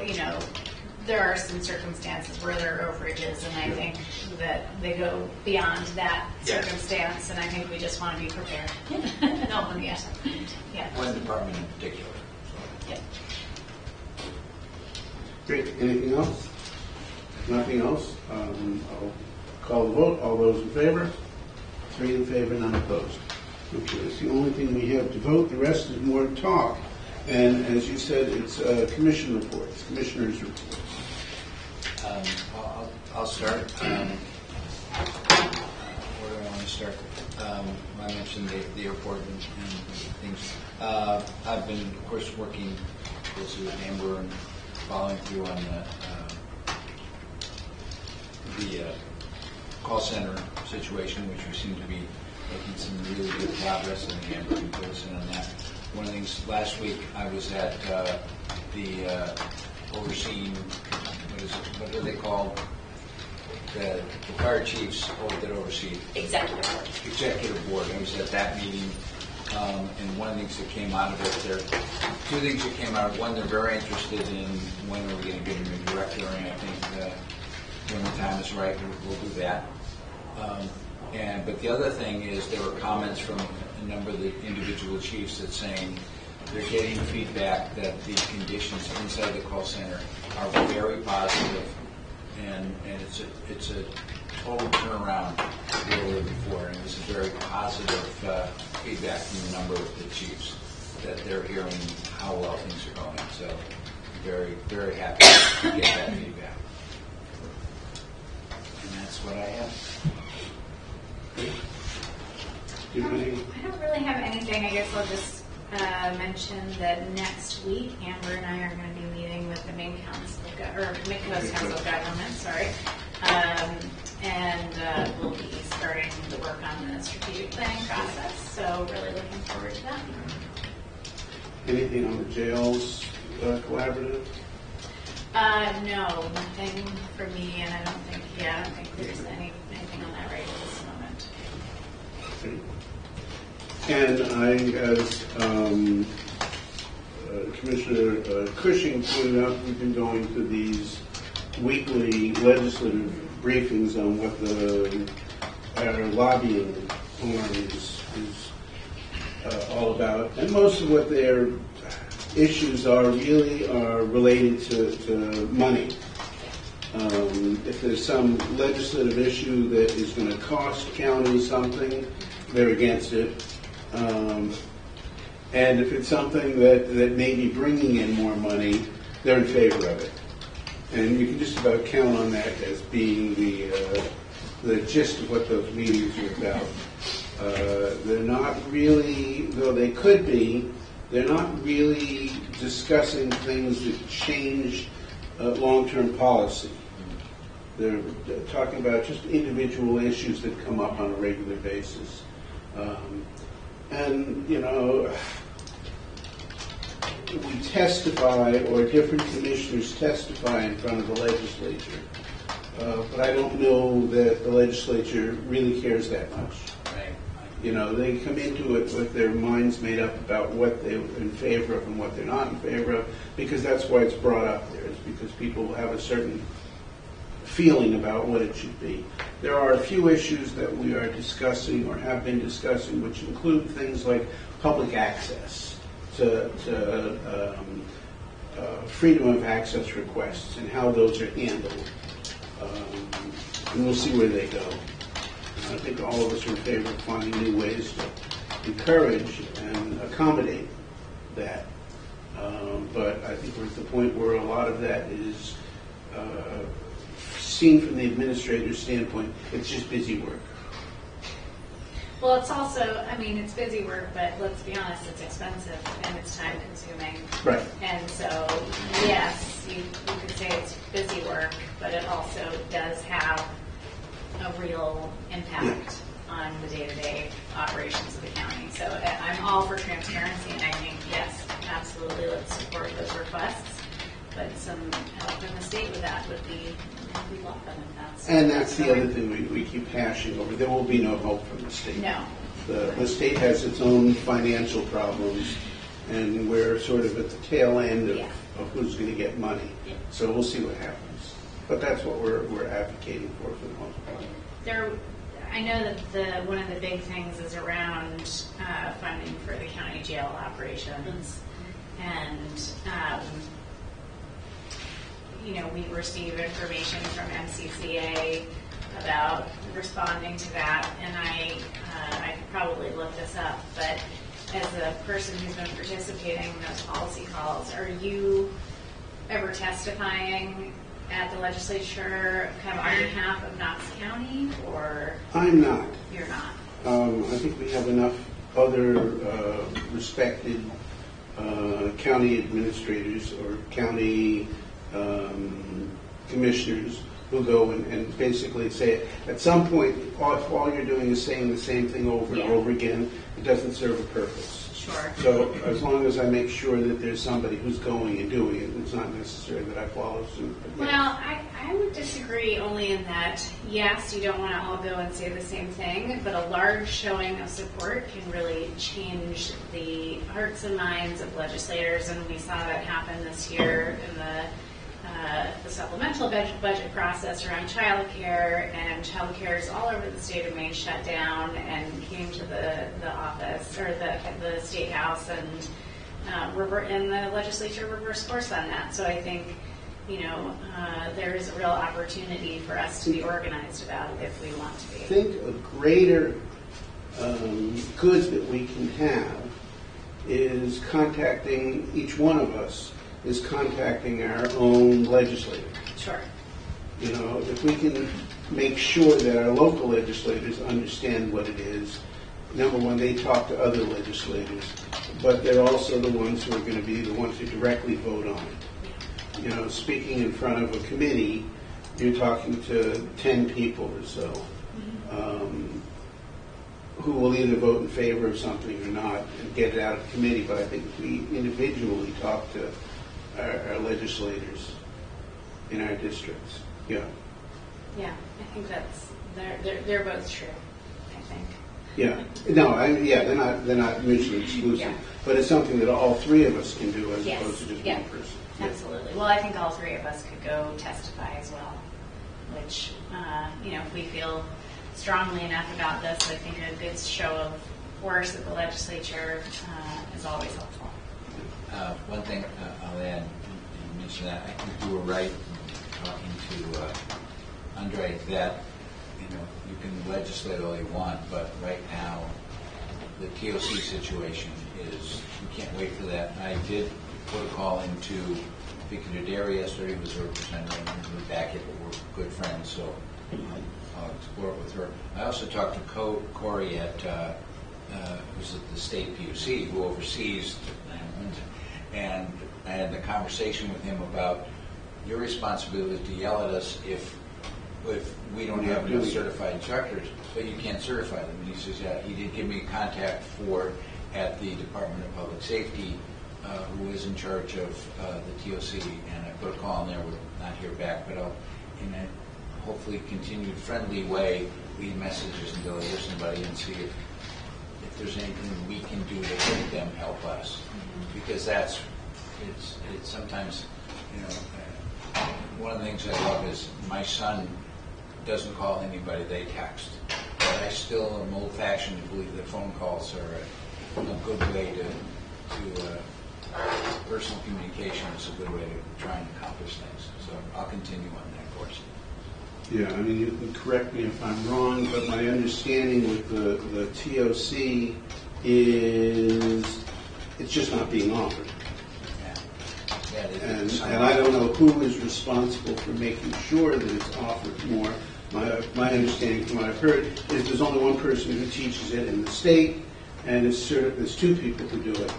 there are some circumstances where there are overages, and I think that they go beyond that Yes. circumstance, and I think we just want to be prepared. No, Yes. Yeah. One department in particular. Yeah. Great. Anything else? Nothing else? I'll call the vote. All those in favor? 3 in favor, none opposed. Okay, that's the only thing we have to vote. The rest is more talk. And as you said, it's commission reports, commissioners' reports. I'll start. Where do I want to start? I mentioned the airport and things. I've been, of course, working closely with Amber and following through on the call center situation, which we seem to be making some really good progress, and Amber can fill us in on that. One of the things, last week I was at the overseeing, what are they called? The fire chiefs that oversee executive board. I was at that meeting, and one of the things that came out of it, there two things that came out. One, they're very interested in when are we going to get a new director, and I think when the time is right, we'll do that. But the other thing is there were comments from a number of the individual chiefs that saying they're getting feedback that the conditions inside the call center are very positive, and it's a total turnaround from where we were before, and it was a very positive feedback from a number of the chiefs that they're hearing how well things are going. So very, very happy to get that feedback. And that's what I have. Do you have any? I don't really have anything. I guess I'll just mention that next week, Amber and I are going to be meeting with the Maine Council or Midcoast Council of Government, sorry, and we'll be starting the work on the strategic planning process. So really looking forward to that. Anything on the jails collaborative? No, nothing for me, and I don't think there's anything on that right at this moment. And as Commissioner Cushing pointed out, we've been going to these weekly legislative briefings on what our lobbying forum is all about. And most of what their issues are really are related to money. If there's some legislative issue that is going to cost counties something, they're against it. And if it's something that may be bringing in more money, they're in favor of it. And you can just about count on that as being the gist of what those meetings are about. They're not really, though they could be, they're not really discussing things that change long-term policy. They're talking about just individual issues that come up on a regular basis. And, you know, we testify, or different commissioners testify in front of the legislature. But I don't know that the legislature really cares that much. You know, they come into it with their minds made up about what they're in favor of and what they're not in favor of, because that's why it's brought up there. It's because people have a certain feeling about what it should be. There are a few issues that we are discussing or have been discussing, which include things like public access to freedom of access requests and how those are handled. And we'll see where they go. I think all of us are in favor of finding new ways to encourage and accommodate that. But I think we're at the point where a lot of that is seen from the administrator's standpoint, it's just busy work. Well, it's also, I mean, it's busy work, but let's be honest, it's expensive and it's time consuming. Right. And so, yes, you could say it's busy work, but it also does have a real impact on the day-to-day operations of the county. So I'm all for transparency, and I think, yes, absolutely, let's support those requests. But some help from the state with that would be welcome if that's... And that's the other thing we keep hashing over. There will be no help from the state. No. The state has its own financial problems, and we're sort of at the tail end of who's going to get money. Yeah. So we'll see what happens. But that's what we're advocating for the most part. I know that one of the big things is around funding for the county jail operations, and we receive information from MCCA about responding to that, and I could probably look this up, but as a person who's been participating in those policy calls, are you ever testifying at the legislature kind of on behalf of Knox County, or I'm not. you're not? I think we have enough other respected county administrators or county commissioners who go and basically say, at some point, if all you're doing is saying the same thing over and Yeah. over again, it doesn't serve a purpose. Sure. So as long as I make sure that there's somebody who's going and doing it, it's not necessary that I follow suit. But Well, I would disagree only in that, yes, you don't want to all go and say the same thing, but a large showing of support can really change the hearts and minds of legislators, and we saw that happen this year in the supplemental budget process around childcare, and childcares all over the state of Maine shut down and came to the office or the state house, and and the legislature reversed course on that. So I think, there is a real opportunity for us to be organized about it if we want to I be. think a greater good that we can have is contacting, each one of us is contacting our own legislator. Sure. If we can make sure that our local legislators understand what it is, number one, they talk to other legislators, but they're also the ones who are going to be the ones who directly vote on it. Speaking in front of a committee, you're talking to 10 people or so, who will either vote in favor of something or not and get it out of committee. But I think if we individually talk to our legislators in our districts. Yeah. Yeah, I think they're both true, I think. Yeah. No, they're not mutually exclusive. Yeah. But it's something that all three of us can do as Yes. opposed to just Yeah. one person. Yeah. Absolutely. Well, I think all three of us could go testify as well, which, if we feel strongly enough about this, I think a good show of force at the legislature is always helpful. One thing I'll add, you mentioned that, I think you were right in talking to Andre, that you can legislate all you want, but right now the TOC situation is, you can't wait for that. I did put a call into Vicky Dodari yesterday, who's a representative, and we're back at, but we're good friends, so I'll explore it with her. I also talked to Corey at who's at the state PUC, who oversees the land, and I had the conversation with him about your responsibility to yell at us if we don't have enough certified instructors, but you can't certify them. And he says, yeah, he did give me a contact at the Department of Public Safety, who is in charge of the TOC, and I put a call in there, we'll not hear back, but I'll, in a hopefully continued friendly way, leave messages and deliver somebody and see if there's anything we can do to help them help us. Because it's sometimes, one of the things I love is my son doesn't call anybody, they text. But I still am old-fashioned to believe that phone calls are a good way to personal communication is a good way to try and accomplish things. So I'll continue on that course. Yeah, I mean, you can correct me if I'm wrong, but my understanding with the TOC is it's just not being offered. And I don't know who is responsible for making sure that it's offered more. My understanding from what I've heard is there's only one person who teaches it in the state, and there's two people who do it,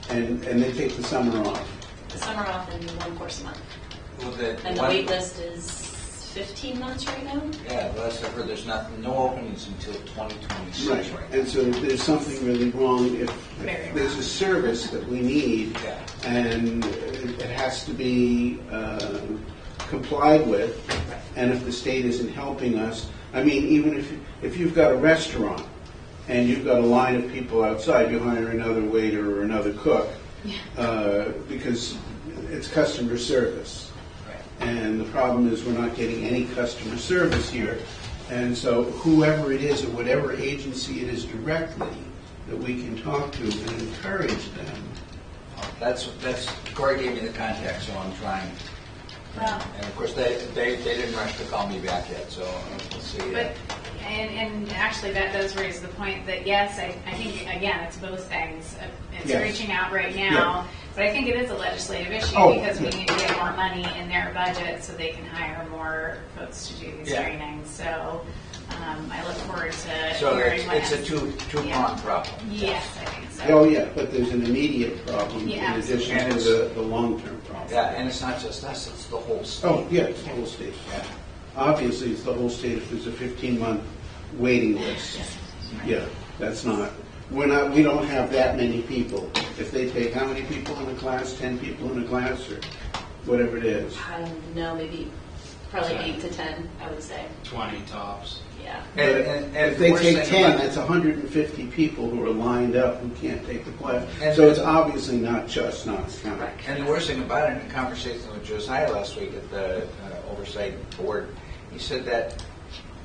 and they take the summer off. The summer off and one course a month. Well, And the wait list is 15 months right now? Yeah, last I've heard, there's no openings until 2026 right now. And so there's something really wrong if there's a service that we need, and it has to be complied with, and if the state isn't helping us, I mean, even if you've got a restaurant and you've got a line of people outside, you hire another waiter or another cook because it's customer service. And the problem is we're not getting any customer service here. And so whoever it is or whatever agency it is directly that we can talk to and encourage them. That's Corey gave me the contact, so I'm trying. Well, and of course, they didn't rush to call me back yet, so we'll see. but and actually that does raise the point that yes, I think again it's both things. It's Yes. reaching out right now, but I think it is a legislative issue Oh, because we yeah. need to get more money in their budget so they can hire more folks to do these Yeah. trainings. So I look forward to So hearing what it's a two-pronged problem. Yes, I think so. Oh, yeah, but there's an immediate problem in Yeah, addition to absolutely. the long-term problem. Yeah, and it's not just us, it's the whole state. Oh, yeah, it's the whole state. Yeah. Obviously, it's the whole state if there's a 15-month waiting list. Yeah, that's not, we don't have that many people. If they take how many people in a class, 10 people in a class, or whatever it is. I don't know, maybe probably 8 to 10, I would say. 20 tops. Yeah. And If the they worst take thing 10, about- that's 150 people who are lined up who can't take the class. And- So it's obviously not just Knox County. Correct. And the worst thing about it, in a conversation with Josiah last week at the oversight board, he said that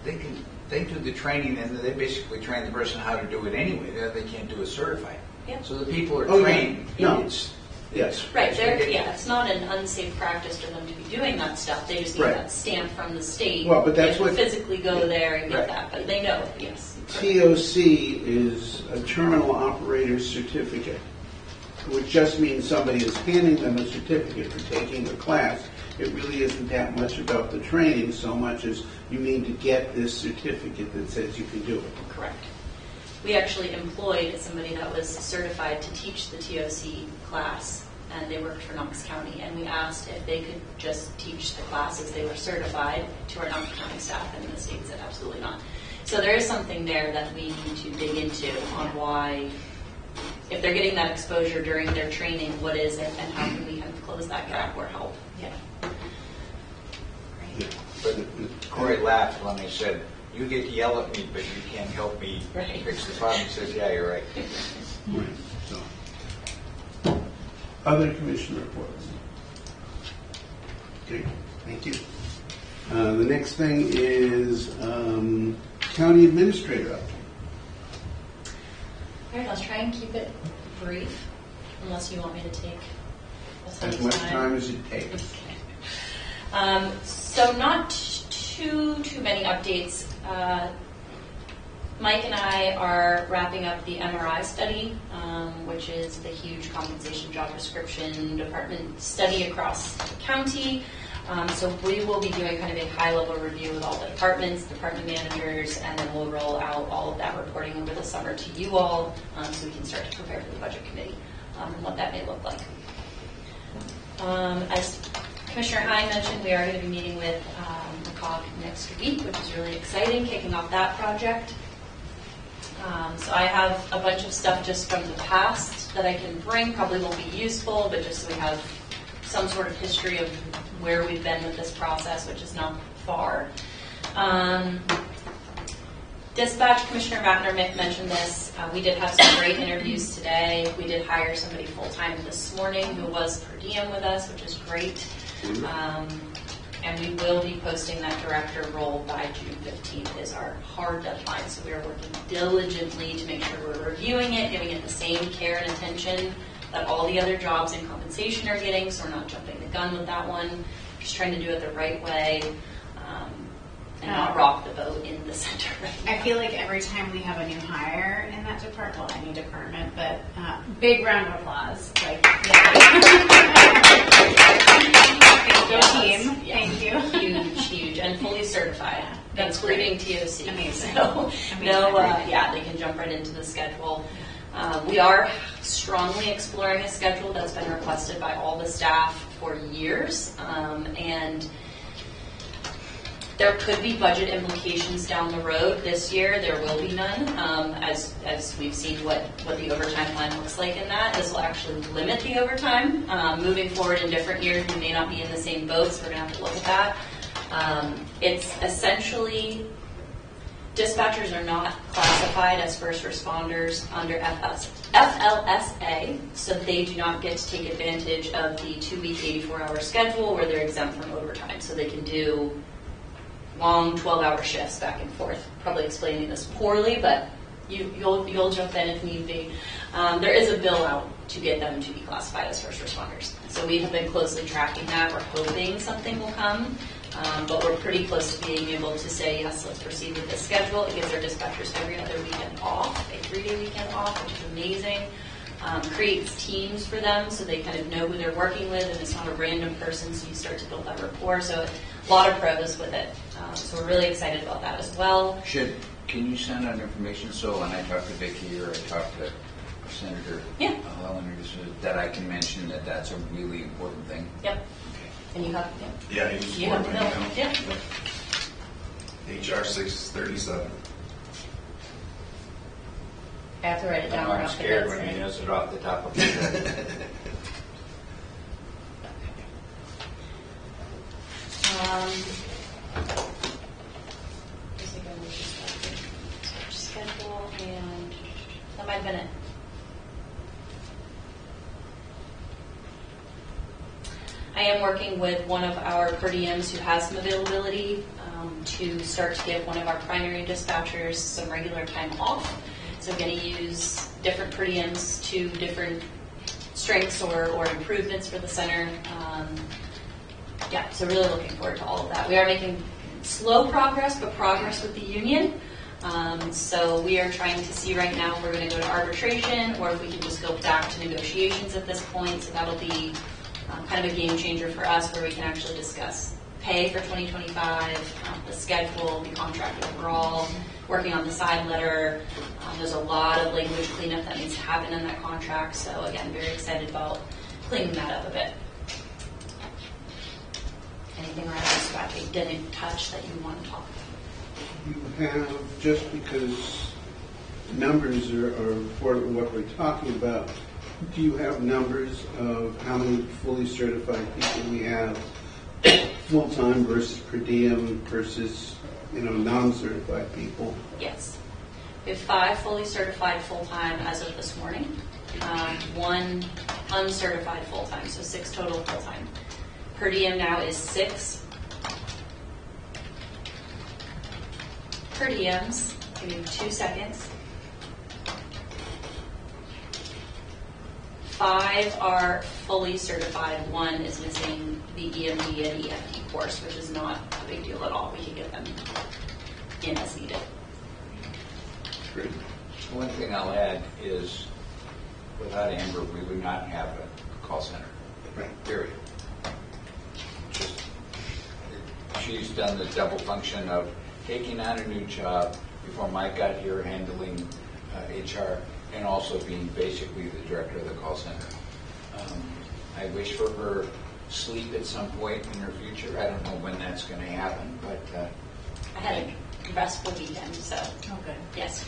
they do the training and they basically train the person how to do it anyway. They can't do it certified. Yep. So the people are Oh, yeah. trained. No. It's- Yes. Right, it's ridiculous. yeah, it's not an unsafe practice for them to be doing that stuff. They just need Right. that stamp from the state. Well, but that's They what- physically go there and get Right. that, but they know, yes. TOC is a terminal operator certificate, which just means somebody is handing them a certificate for taking the class. It really isn't that much about the training so much as you need to get this certificate that says you can do it. Correct. We actually employed somebody that was certified to teach the TOC class, and they worked for Knox County, and we asked if they could just teach the classes they were certified to our Knox County staff, and the state said absolutely not. So there is something there that we need to dig into on why, if they're getting that exposure during their training, what is it, and how can we kind of close that gap or help? Yeah. But Corey laughed when they said, "You get to yell at me, but you can't help me Right. fix the problem." He says, "Yeah, you're right." Right. So, other commission reports. Okay, thank you. The next thing is county administrator update. All right, I'll try and keep it brief, unless you want me to take a ton As of much time as it takes. So not too many updates. Mike and I are wrapping up the MRI study, which is the huge compensation job description department study across the county. So we will be doing kind of a high-level review with all the departments, department managers, and then we'll roll out all of that reporting over the summer to you all, so we can start to prepare for the budget committee and what that may look like. As Commissioner Hine mentioned, we are going to be meeting with McCog next week, which is really exciting, kicking off that project. So I have a bunch of stuff just from the past that I can bring, probably won't be useful, but just so we have some sort of history of where we've been with this process, which is not far. Dispatch, Commissioner Ratner mentioned this. We did have some great interviews today. We did hire somebody full-time this morning who was per diem with us, which is great. And we will be posting that director role by June 15th is our hard deadline. So we are working diligently to make sure we're reviewing it, giving it the same care and attention that all the other jobs in compensation are getting, so we're not jumping the gun with that one. Just trying to do it the right way and not rock the boat in the center right now. I feel like every time we have a new hire in that department, well, any department, but big round of applause. Like, Go team. Thank you. Huge, and fully certified, That's including TOC. Amazing. So, Amazing. they can jump right into the schedule. We are strongly exploring a schedule that's been requested by all the staff for years, and there could be budget implications down the road. This year, there will be none, as we've seen what the overtime plan looks like in that. This will actually limit the overtime. Moving forward in different years, we may not be in the same boat, so we're going to have to look at that. It's essentially, dispatchers are not classified as first responders under FLSA, so they do not get to take advantage of the 2-week 84-hour schedule where they're exempt from overtime, so they can do long 12-hour shifts back and forth. Probably explaining this poorly, but you'll jump in if need be. There is a bill out to get them to be classified as first responders. So we have been closely tracking that. We're hoping something will come. But we're pretty close to being able to say, yes, let's proceed with this schedule. It gives our dispatchers every other weekend off, a 3-day weekend off, which is amazing. Creates teams for them so they kind of know who they're working with, and it's not a random person, so you start to build that rapport. So a lot of pros with it. So we're really excited about that as well. Can you send out information so when I talk to Vicki or I talk to Senator Helen, that I can mention that that's a really important thing? Yep. And you have, Yeah, he was you have the bill. yeah. Yeah. HR 637. I have to write it down. I'm scared when he knows it off the top of his head. Just again, search schedule, and that might have been it. I am working with one of our per diems who has some availability to start to give one of our primary dispatchers some regular time off. So we're going to use different per diems to different strengths or improvements for the center. So really looking forward to all of that. We are making slow progress, but progress with the union. So we are trying to see right now if we're going to go to arbitration or if we can just go back to negotiations at this point. So that'll be kind of a game changer for us where we can actually discuss pay for 2025, the schedule, the contract overall, working on the side letter. There's a lot of language cleanup that needs to happen in that contract. So again, very excited about cleaning that up a bit. Anything around this that we didn't touch that you want to talk about? You have, just because numbers are part of what we're talking about, do you have numbers of how many fully certified people we have, full-time versus per diem versus, non-certified people? Yes. We have 5 fully certified full-time as of this morning, 1 uncertified full-time, so 6 total full-time. Per diem now is 6. Per diems, give me 2 seconds. 5 are fully certified. 1 is missing the EMD and EFD course, which is not a big deal at all. We can get them in as needed. Great. One thing I'll add is, without Amber, we would not have a call center. Right. Period. She's done the double function of taking on a new job before Mike got here, handling HR, and also being basically the director of the call center. I wish for her sleep at some point in her future. I don't know when that's going to happen, but I had a restful weekend, so good. yes,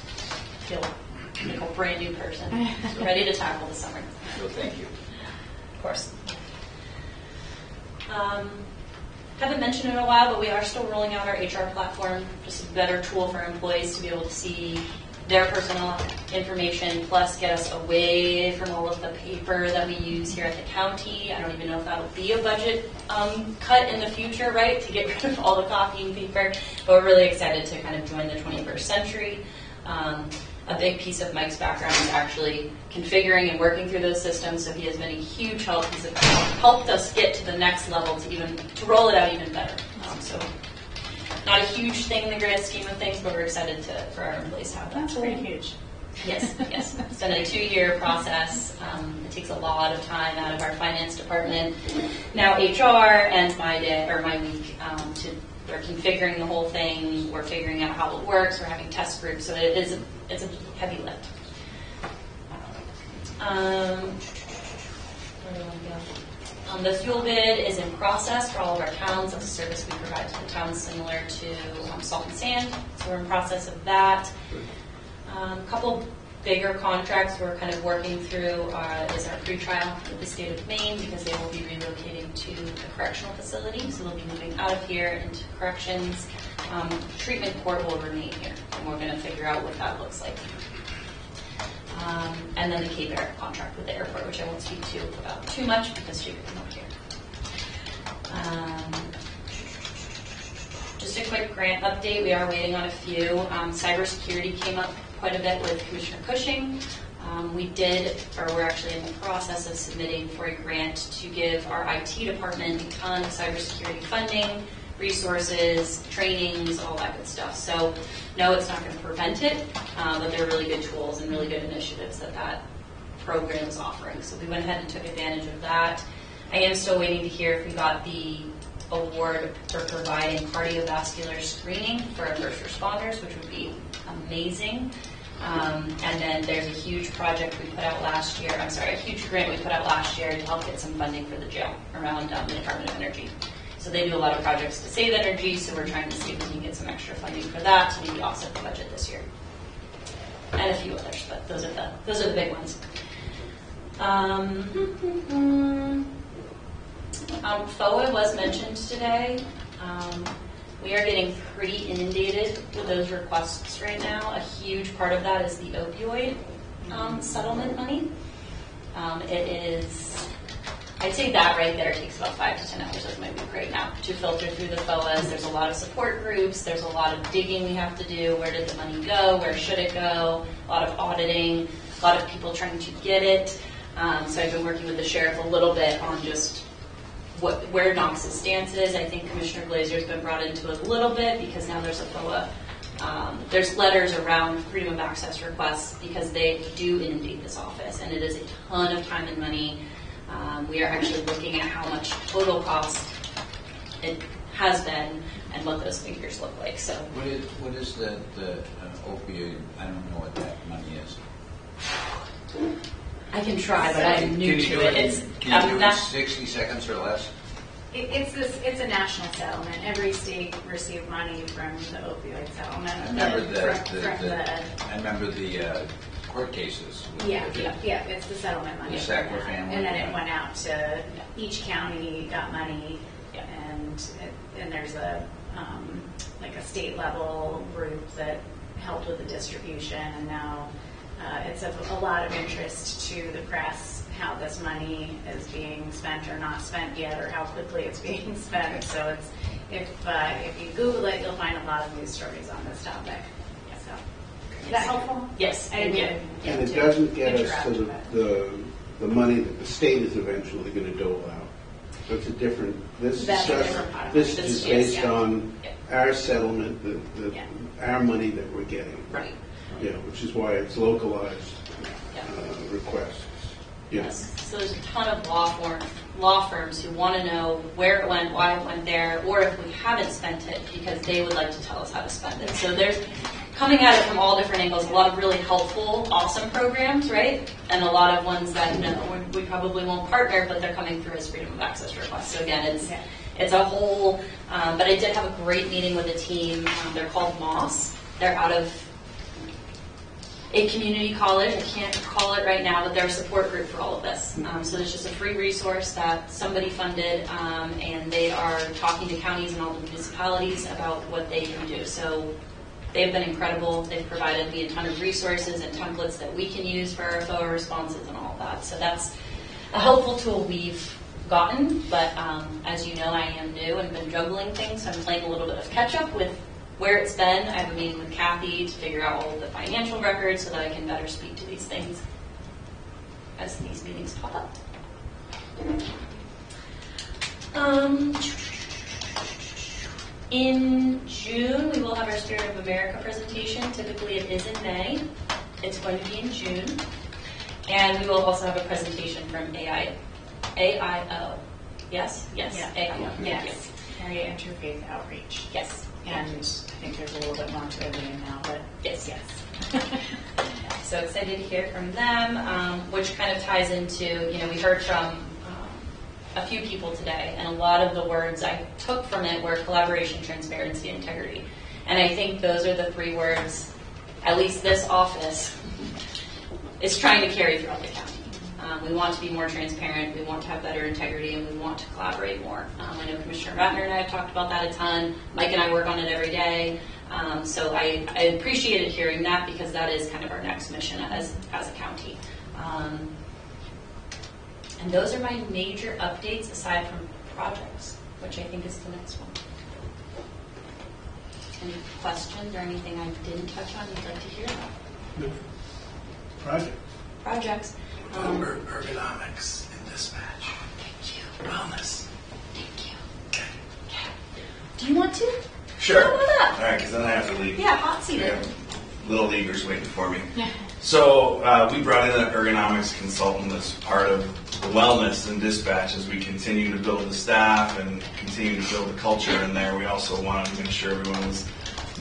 feel like a brand new person, so ready to tackle the summer. so thank you. Of course. Haven't mentioned it in a while, but we are still rolling out our HR platform, just a better tool for employees to be able to see their personal information, plus get us away from all of the paper that we use here at the county. I don't even know if that'll be a budget cut in the future, right, to get rid of all the copying paper. But we're really excited to kind of join the 21st century. A big piece of Mike's background is actually configuring and working through those systems, so he has been a huge help. He's helped us get to the next level to roll it out even better. So not a huge thing in the grand scheme of things, but we're excited for our employees to have that. That's pretty huge. Yes. It's been a 2-year process. It takes a lot of time out of our finance department, now HR, and my week we're configuring the whole thing. We're figuring out how it works. We're having test groups, so it's a heavy lift. Where do I want to go? The fuel bid is in process for all of our towns. That's a service we provide to the towns, similar to Salt and Sand. So we're in process of that. A couple bigger contracts we're kind of working through is our pretrial with the state of Maine, because they will be relocating to the correctional facility. So they'll be moving out of here into corrections. Treatment court will remain here, and we're going to figure out what that looks like. And then the Cape Air contract with the airport, which I won't speak to about too much because she could come up here. Just a quick grant update. We are waiting on a few. Cybersecurity came up quite a bit with Commissioner Cushing. We're actually in the process of submitting for a grant to give our IT department a ton of cybersecurity funding resources, trainings, all that good stuff. So no, it's not going to prevent it, but they're really good tools and really good initiatives that program is offering. So we went ahead and took advantage of that. I am still waiting to hear if we got the award for providing cardiovascular screening for our first responders, which would be amazing. And then there's a huge project we put out last year, a huge grant we put out last year to help get some funding for the jail around the Department of Energy. So they do a lot of projects to save energy, so we're trying to see if we can get some extra funding for that to maybe offset the budget this year. And a few others, but those are the big ones. FOA was mentioned today. We are getting pretty inundated with those requests right now. A huge part of that is the opioid settlement money. It is, I'd say that right there takes about 5 to 10 hours of my week right now to filter through the FOAs. There's a lot of support groups. There's a lot of digging we have to do. Where did the money go? Where should it go? A lot of auditing. A lot of people trying to get it. So I've been working with the sheriff a little bit on just where Knox's stance is. I think Commissioner Glazer's been brought into it a little bit because now there's a FOA. There's letters around freedom of access requests because they do inundate this office, and it is a ton of time and money. We are actually looking at how much total cost it has been and what those figures look like. So, what is the opioid? I don't know what that money is. I can try, but I'm new to it. Can you do it in 60 seconds or less? It's a national settlement. Every state received money from the opioid settlement. I remember I remember the court cases. Yeah. It's the settlement money. The Sackler family. And then it went out to each county got money, and there's a like a state level group that helped with the distribution, and now it's of a lot of interest to the press how this money is being spent or not spent yet, or how quickly it's being spent. So it's if you Google it, you'll find a lot of news stories on this topic. So is that helpful? Yes. And it doesn't get us to the money that the state is eventually going to dole out. So it's a different. This is just based on our settlement, our money that we're getting. Right. Yeah, which is why it's localized requests. Yes. So there's a ton of law firms who want to know where it went, why it went there, or if we haven't spent it, because they would like to tell us how to spend it. So there's coming at it from all different angles, a lot of really helpful, awesome programs, right? And a lot of ones that we probably won't partner, but they're coming through as freedom of access requests. So again, it's a whole, but I did have a great meeting with a team. They're called Moss. They're out of a community college. I can't call it right now, but they're a support group for all of this. So there's just a free resource that somebody funded, and they are talking to counties and all the municipalities about what they can do. So they've been incredible. They've provided me a ton of resources and templates that we can use for our FOA responses and all of that. So that's a helpful tool we've gotten, but as you know, I am new and been juggling things, so I'm playing a little bit of catch up with where it's been. I have a meeting with Kathy to figure out all of the financial records so that I can better speak to these things as these meetings pop up. In June, we will have our Spirit of America presentation. Typically, it is in May. It's going to be in June. And we will also have a presentation from AIO. Yes? AIO. Yes. Area Interfaith Outreach. Yes. And I think there's a little bit more to it now, but yes. So excited to hear from them, which kind of ties into, we heard from a few people today, and a lot of the words I took from it were collaboration, transparency, integrity. And I think those are the 3 words, at least this office is trying to carry throughout the county. We want to be more transparent, we want to have better integrity, and we want to collaborate more. I know Commissioner Ratner and I have talked about that a ton. Mike and I work on it every day. So I appreciated hearing that, because that is kind of our next mission as a county. And those are my major updates aside from projects, which I think is the next one. Any questions or anything I didn't touch on you'd like to hear about? No. Projects. Ergonomics in dispatch. Thank you. Wellness. Thank you. Do you want to? Sure. How about that? All right, because then I have to leave. Yeah, hot seat. Yeah, little leaguers waiting for me. So we brought in an ergonomics consultant as part of the wellness and dispatch as we continue to build the staff and continue to build the culture in there. We also wanted to make sure everyone was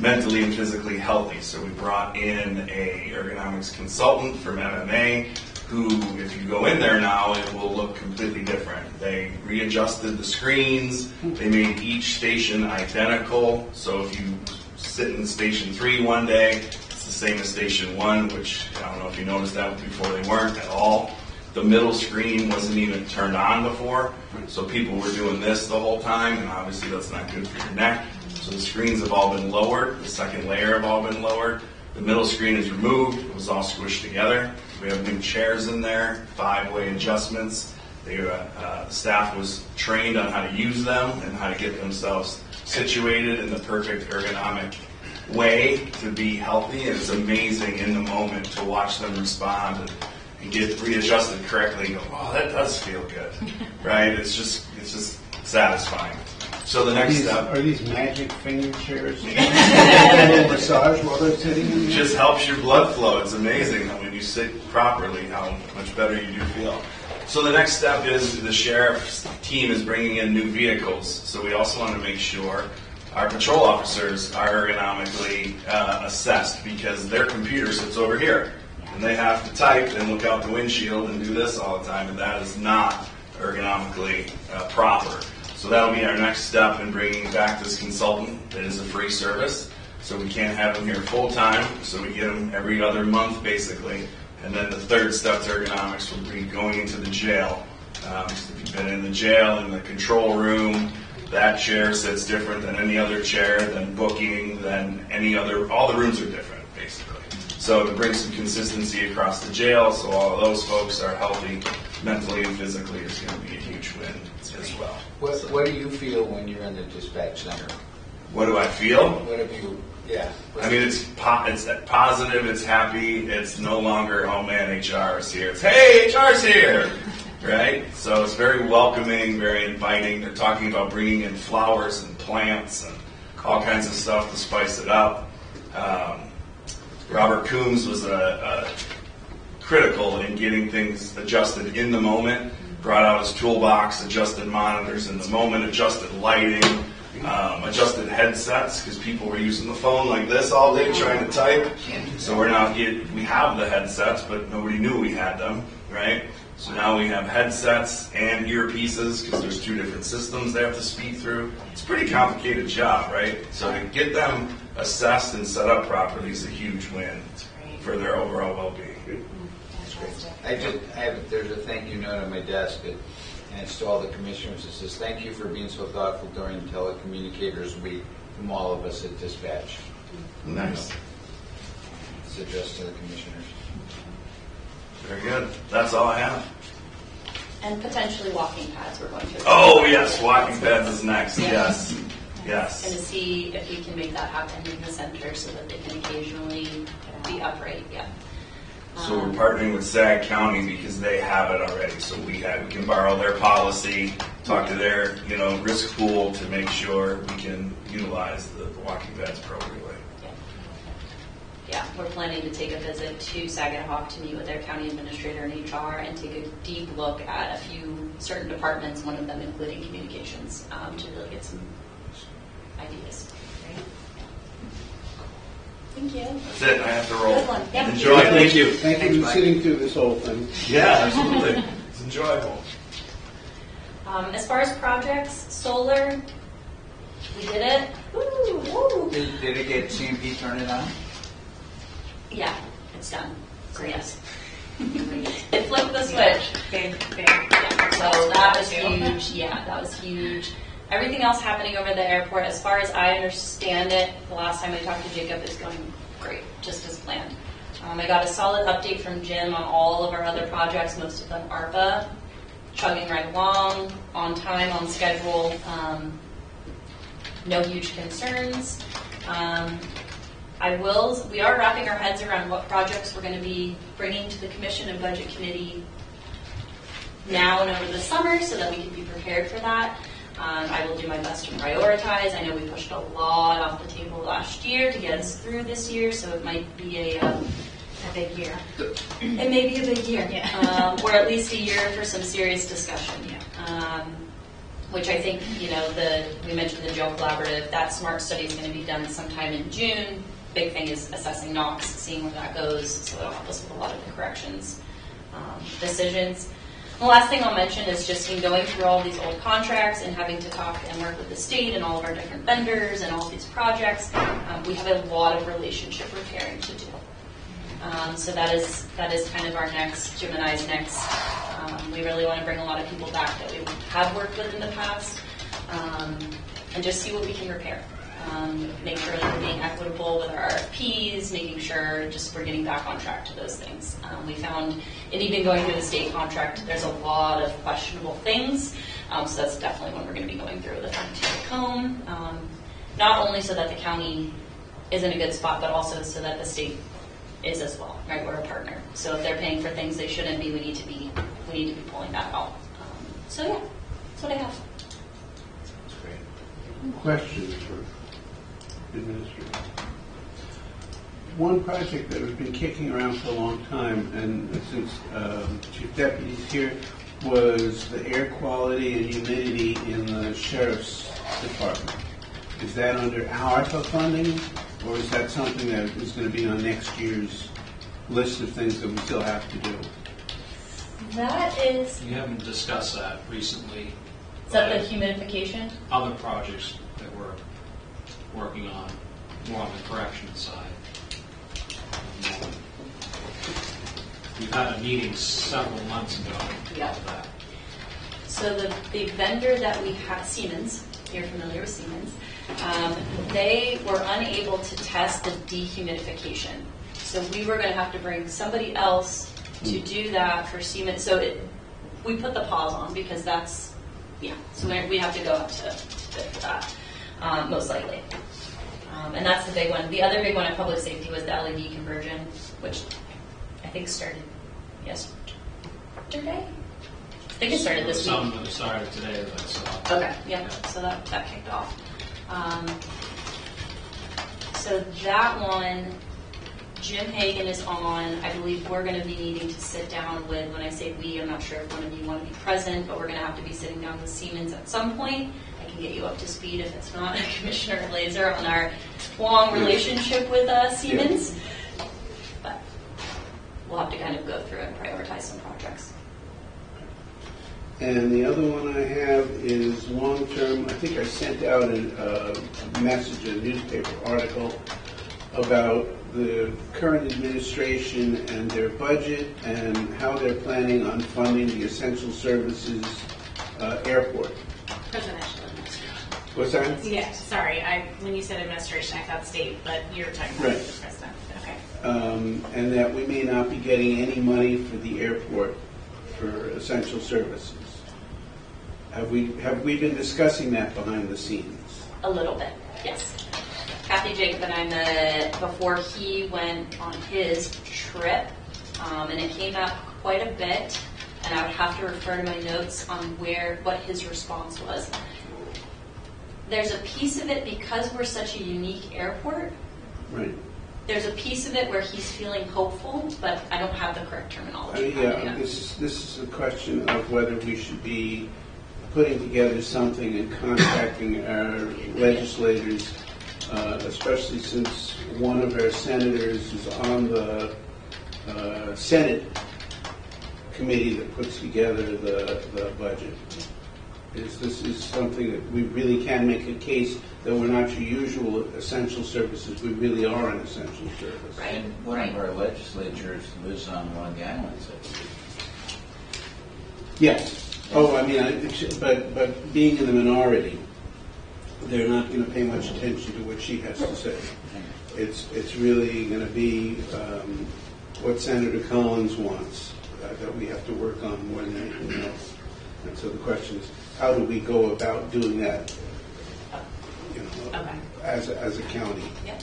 mentally and physically healthy. So we brought in a ergonomics consultant from MMA who, if you go in there now, it will look completely different. They readjusted the screens. They made each station identical. So if you sit in station 3 one day, it's the same as station 1, which I don't know if you noticed that before, they weren't at all. The middle screen wasn't even turned on before, so people were doing this the whole time, and obviously that's not good for your neck. So the screens have all been lowered. The second layer have all been lowered. The middle screen is removed. It was all squished together. We have new chairs in there, 5-way adjustments. The staff was trained on how to use them and how to get themselves situated in the perfect ergonomic way to be healthy. And it's amazing in the moment to watch them respond and get readjusted correctly and go, oh, that does feel good, right? It's just satisfying. So the next step Are these magic finger chairs? A little massage while they're sitting in there? just helps your blood flow. It's amazing that when you sit properly, how much better you do feel. So the next step is the sheriff's team is bringing in new vehicles. So we also want to make sure our patrol officers are ergonomically assessed because their computer sits over here. And they have to type and look out the windshield and do this all the time, and that is not ergonomically proper. So that'll be our next step in bringing back this consultant. It is a free service, so we can't have him here full time, so we get him every other month basically. And then the third step to ergonomics will be going into the jail. If you've been in the jail, in the control room, that chair sits different than any other chair, than booking, than any other, all the rooms are different basically. So to bring some consistency across the jail so all of those folks are healthy mentally and physically is going to be a huge win as well. What do you feel when you're in the dispatch center? What do I feel? What have you, yeah. I mean, it's positive, it's happy, it's no longer, oh man, HR is here. It's, hey, HR's here, right? So it's very welcoming, very inviting. They're talking about bringing in flowers and plants and all kinds of stuff to spice it up. Robert Coombs was critical in getting things adjusted in the moment, brought out his toolbox, adjusted monitors in the moment, adjusted lighting, adjusted headsets, because people were using the phone like this all day trying to type. So we have the headsets, but nobody knew we had them, right? So now we have headsets and earpieces, because there's 2 different systems they have to speak through. It's a pretty complicated job, right? So to get them assessed and set up properly is a huge win for their overall well-being. There's a thank you note on my desk, and it's to all the commissioners. It says, thank you for being so thoughtful during Telecommunicators Week from all of us at Dispatch. Nice. It's addressed to the commissioners. Very good. That's all I have. And potentially walking pads we're going to. Oh, yes. Walking pads is next. Yeah. Yes. And Yes. to see if we can make that happen in the center so that they can occasionally be upright, yeah. So we're partnering with Sag County because they have it already. So we can borrow their policy, talk to their risk pool to make sure we can utilize the walking pads appropriately. Yeah, we're planning to take a visit to Saginaw to meet with their county administrator and HR and take a deep look at a few certain departments, one of them including communications, to really get some ideas. Thank you. That's it. I have to roll. Good one. Yep. Enjoy. Thank you. Thank you for sitting through this whole thing. Yeah, absolutely. It's enjoyable. As far as projects, solar, we did it. Woo, woo. Did it get CMP turned on? Yeah, it's done. So yes. It flipped the switch. Big. Yeah, so that was huge. Yeah, that was huge. Everything else happening over the airport, as far as I understand it, the last time I talked to Jacob, is going great, just as planned. I got a solid update from Jim on all of our other projects, most of them ARPA, chugging right along, on time, on schedule, no huge concerns. We are wrapping our heads around what projects we're going to be bringing to the Commission and Budget Committee now and over the summer so that we can be prepared for that. I will do my best to prioritize. I know we pushed a lot off the table last year to get us through this year, so it might be a big year. it may be a big year, Yeah. or at least a year for some serious discussion. Which I think, we mentioned the Joe Collaborative, that SMART study is going to be done sometime in June. Big thing is assessing Knox, seeing where that goes, so it'll help us with a lot of the corrections decisions. The last thing I'll mention is just in going through all these old contracts and having to talk and work with the state and all of our different vendors and all of these projects, we have a lot of relationship repairing to do. So that is kind of our next, Jim and I's next. We really want to bring a lot of people back that we have worked with in the past, and just see what we can repair. Make sure that we're being equitable with our RFPs, making sure just we're getting back on track to those things. We found, and even going through the state contract, there's a lot of questionable things, so that's definitely one we're going to be going through with a fine-tooth comb, not only so that the county is in a good spot, but also so that the state is as well, right? We're a partner. So if they're paying for things they shouldn't be, we need to be pulling that out. So yeah, that's what I have. That's great. Questions for administrators? One project that has been kicking around for a long time, and since Chief Deputy's here, was the air quality and humidity in the Sheriff's Department. Is that under ARPA funding, or is that something that is going to be on next year's list of things that we still have to do? That is, We haven't discussed that recently. is that the humidification? Other projects that we're working on, more on the correction side. We've had a meeting several months ago Yeah. about that. So the vendor that we have, Siemens, you're familiar with Siemens, they were unable to test the dehumidification. So we were going to have to bring somebody else to do that for Siemens. So we put the pause on because that's, so we have to go up to bid for that, most likely. And that's the big one. The other big one at public safety was the LED conversion, which I think started yesterday. I think it started this week. Some that started today that I saw. Okay, yeah, so that kicked off. So that one, Jim Hagan is on. I believe we're going to be needing to sit down with, when I say we, I'm not sure if one of you want to be present, but we're going to have to be sitting down with Siemens at some point. I can get you up to speed if it's not Commissioner Laser on our long relationship with Siemens. But we'll have to kind of go through and prioritize some projects. And the other one I have is long-term. I think I sent out a message, a newspaper article about the current administration and their budget and how they're planning on funding the essential services airport. Presidential administration. What's that? Yeah, sorry. When you said administration, I thought state, but you're talking about Right. the president. Okay. And that we may not be getting any money for the airport for essential services. Have we been discussing that behind the scenes? A little bit, yes. Kathy Jacob and I met before he went on his trip, and it came out quite a bit, and I would have to refer to my notes on what his response was. There's a piece of it, because we're such a unique airport, Right. there's a piece of it where he's feeling hopeful, but I don't have the correct terminology. Yeah, this is a question of whether we should be putting together something and contacting our legislators, especially since one of our senators is on the Senate committee that puts together the budget. This is something that we really can make a case that we're not your usual essential services. We really are an essential service. Right. And one of our legislatures lives on one of the islands. Yes. Oh, I mean, but being in the minority, they're not going to pay much attention to what she has to say. It's really going to be what Senator Collins wants that we have to work on more than anything else. And so the question is, how do we go about doing that? Okay. As a county, Yep.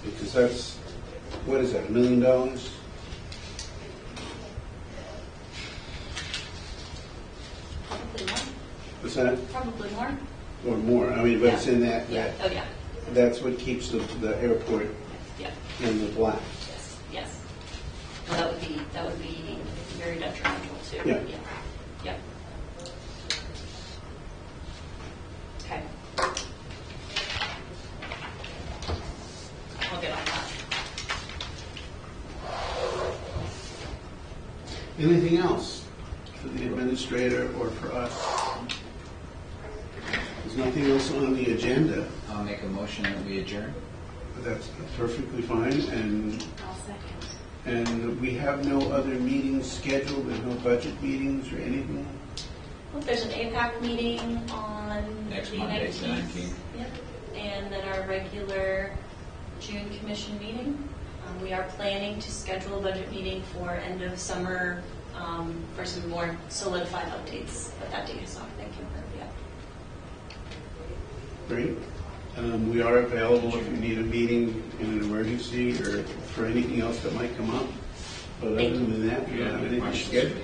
because that's what is that, $1 million? Probably not. What's that? Probably more. Or more, I mean, but it's in that, Yeah. Oh, yeah. that's what keeps the airport Yeah. in the black. Yes. Yes. Well, that would be very detrimental too. Yeah. Yep. Okay. I'll get on that. Anything else for the administrator or for us? There's nothing else on the agenda. I'll make a motion that we adjourn. That's perfectly fine, I'll second. and we have no other meetings scheduled, there's no budget meetings or anything? Well, there's an APAC meeting on Next the Monday, 19th. the 19th. Yep. And then our regular June commission meeting. We are planning to schedule a budget meeting for end of summer for some more solidified updates, but that date has not been confirmed yet. Great. We are available if you need a meeting in an emergency or for anything else that might come up. But other Thank you. than that, we don't have anything Questions? scheduled.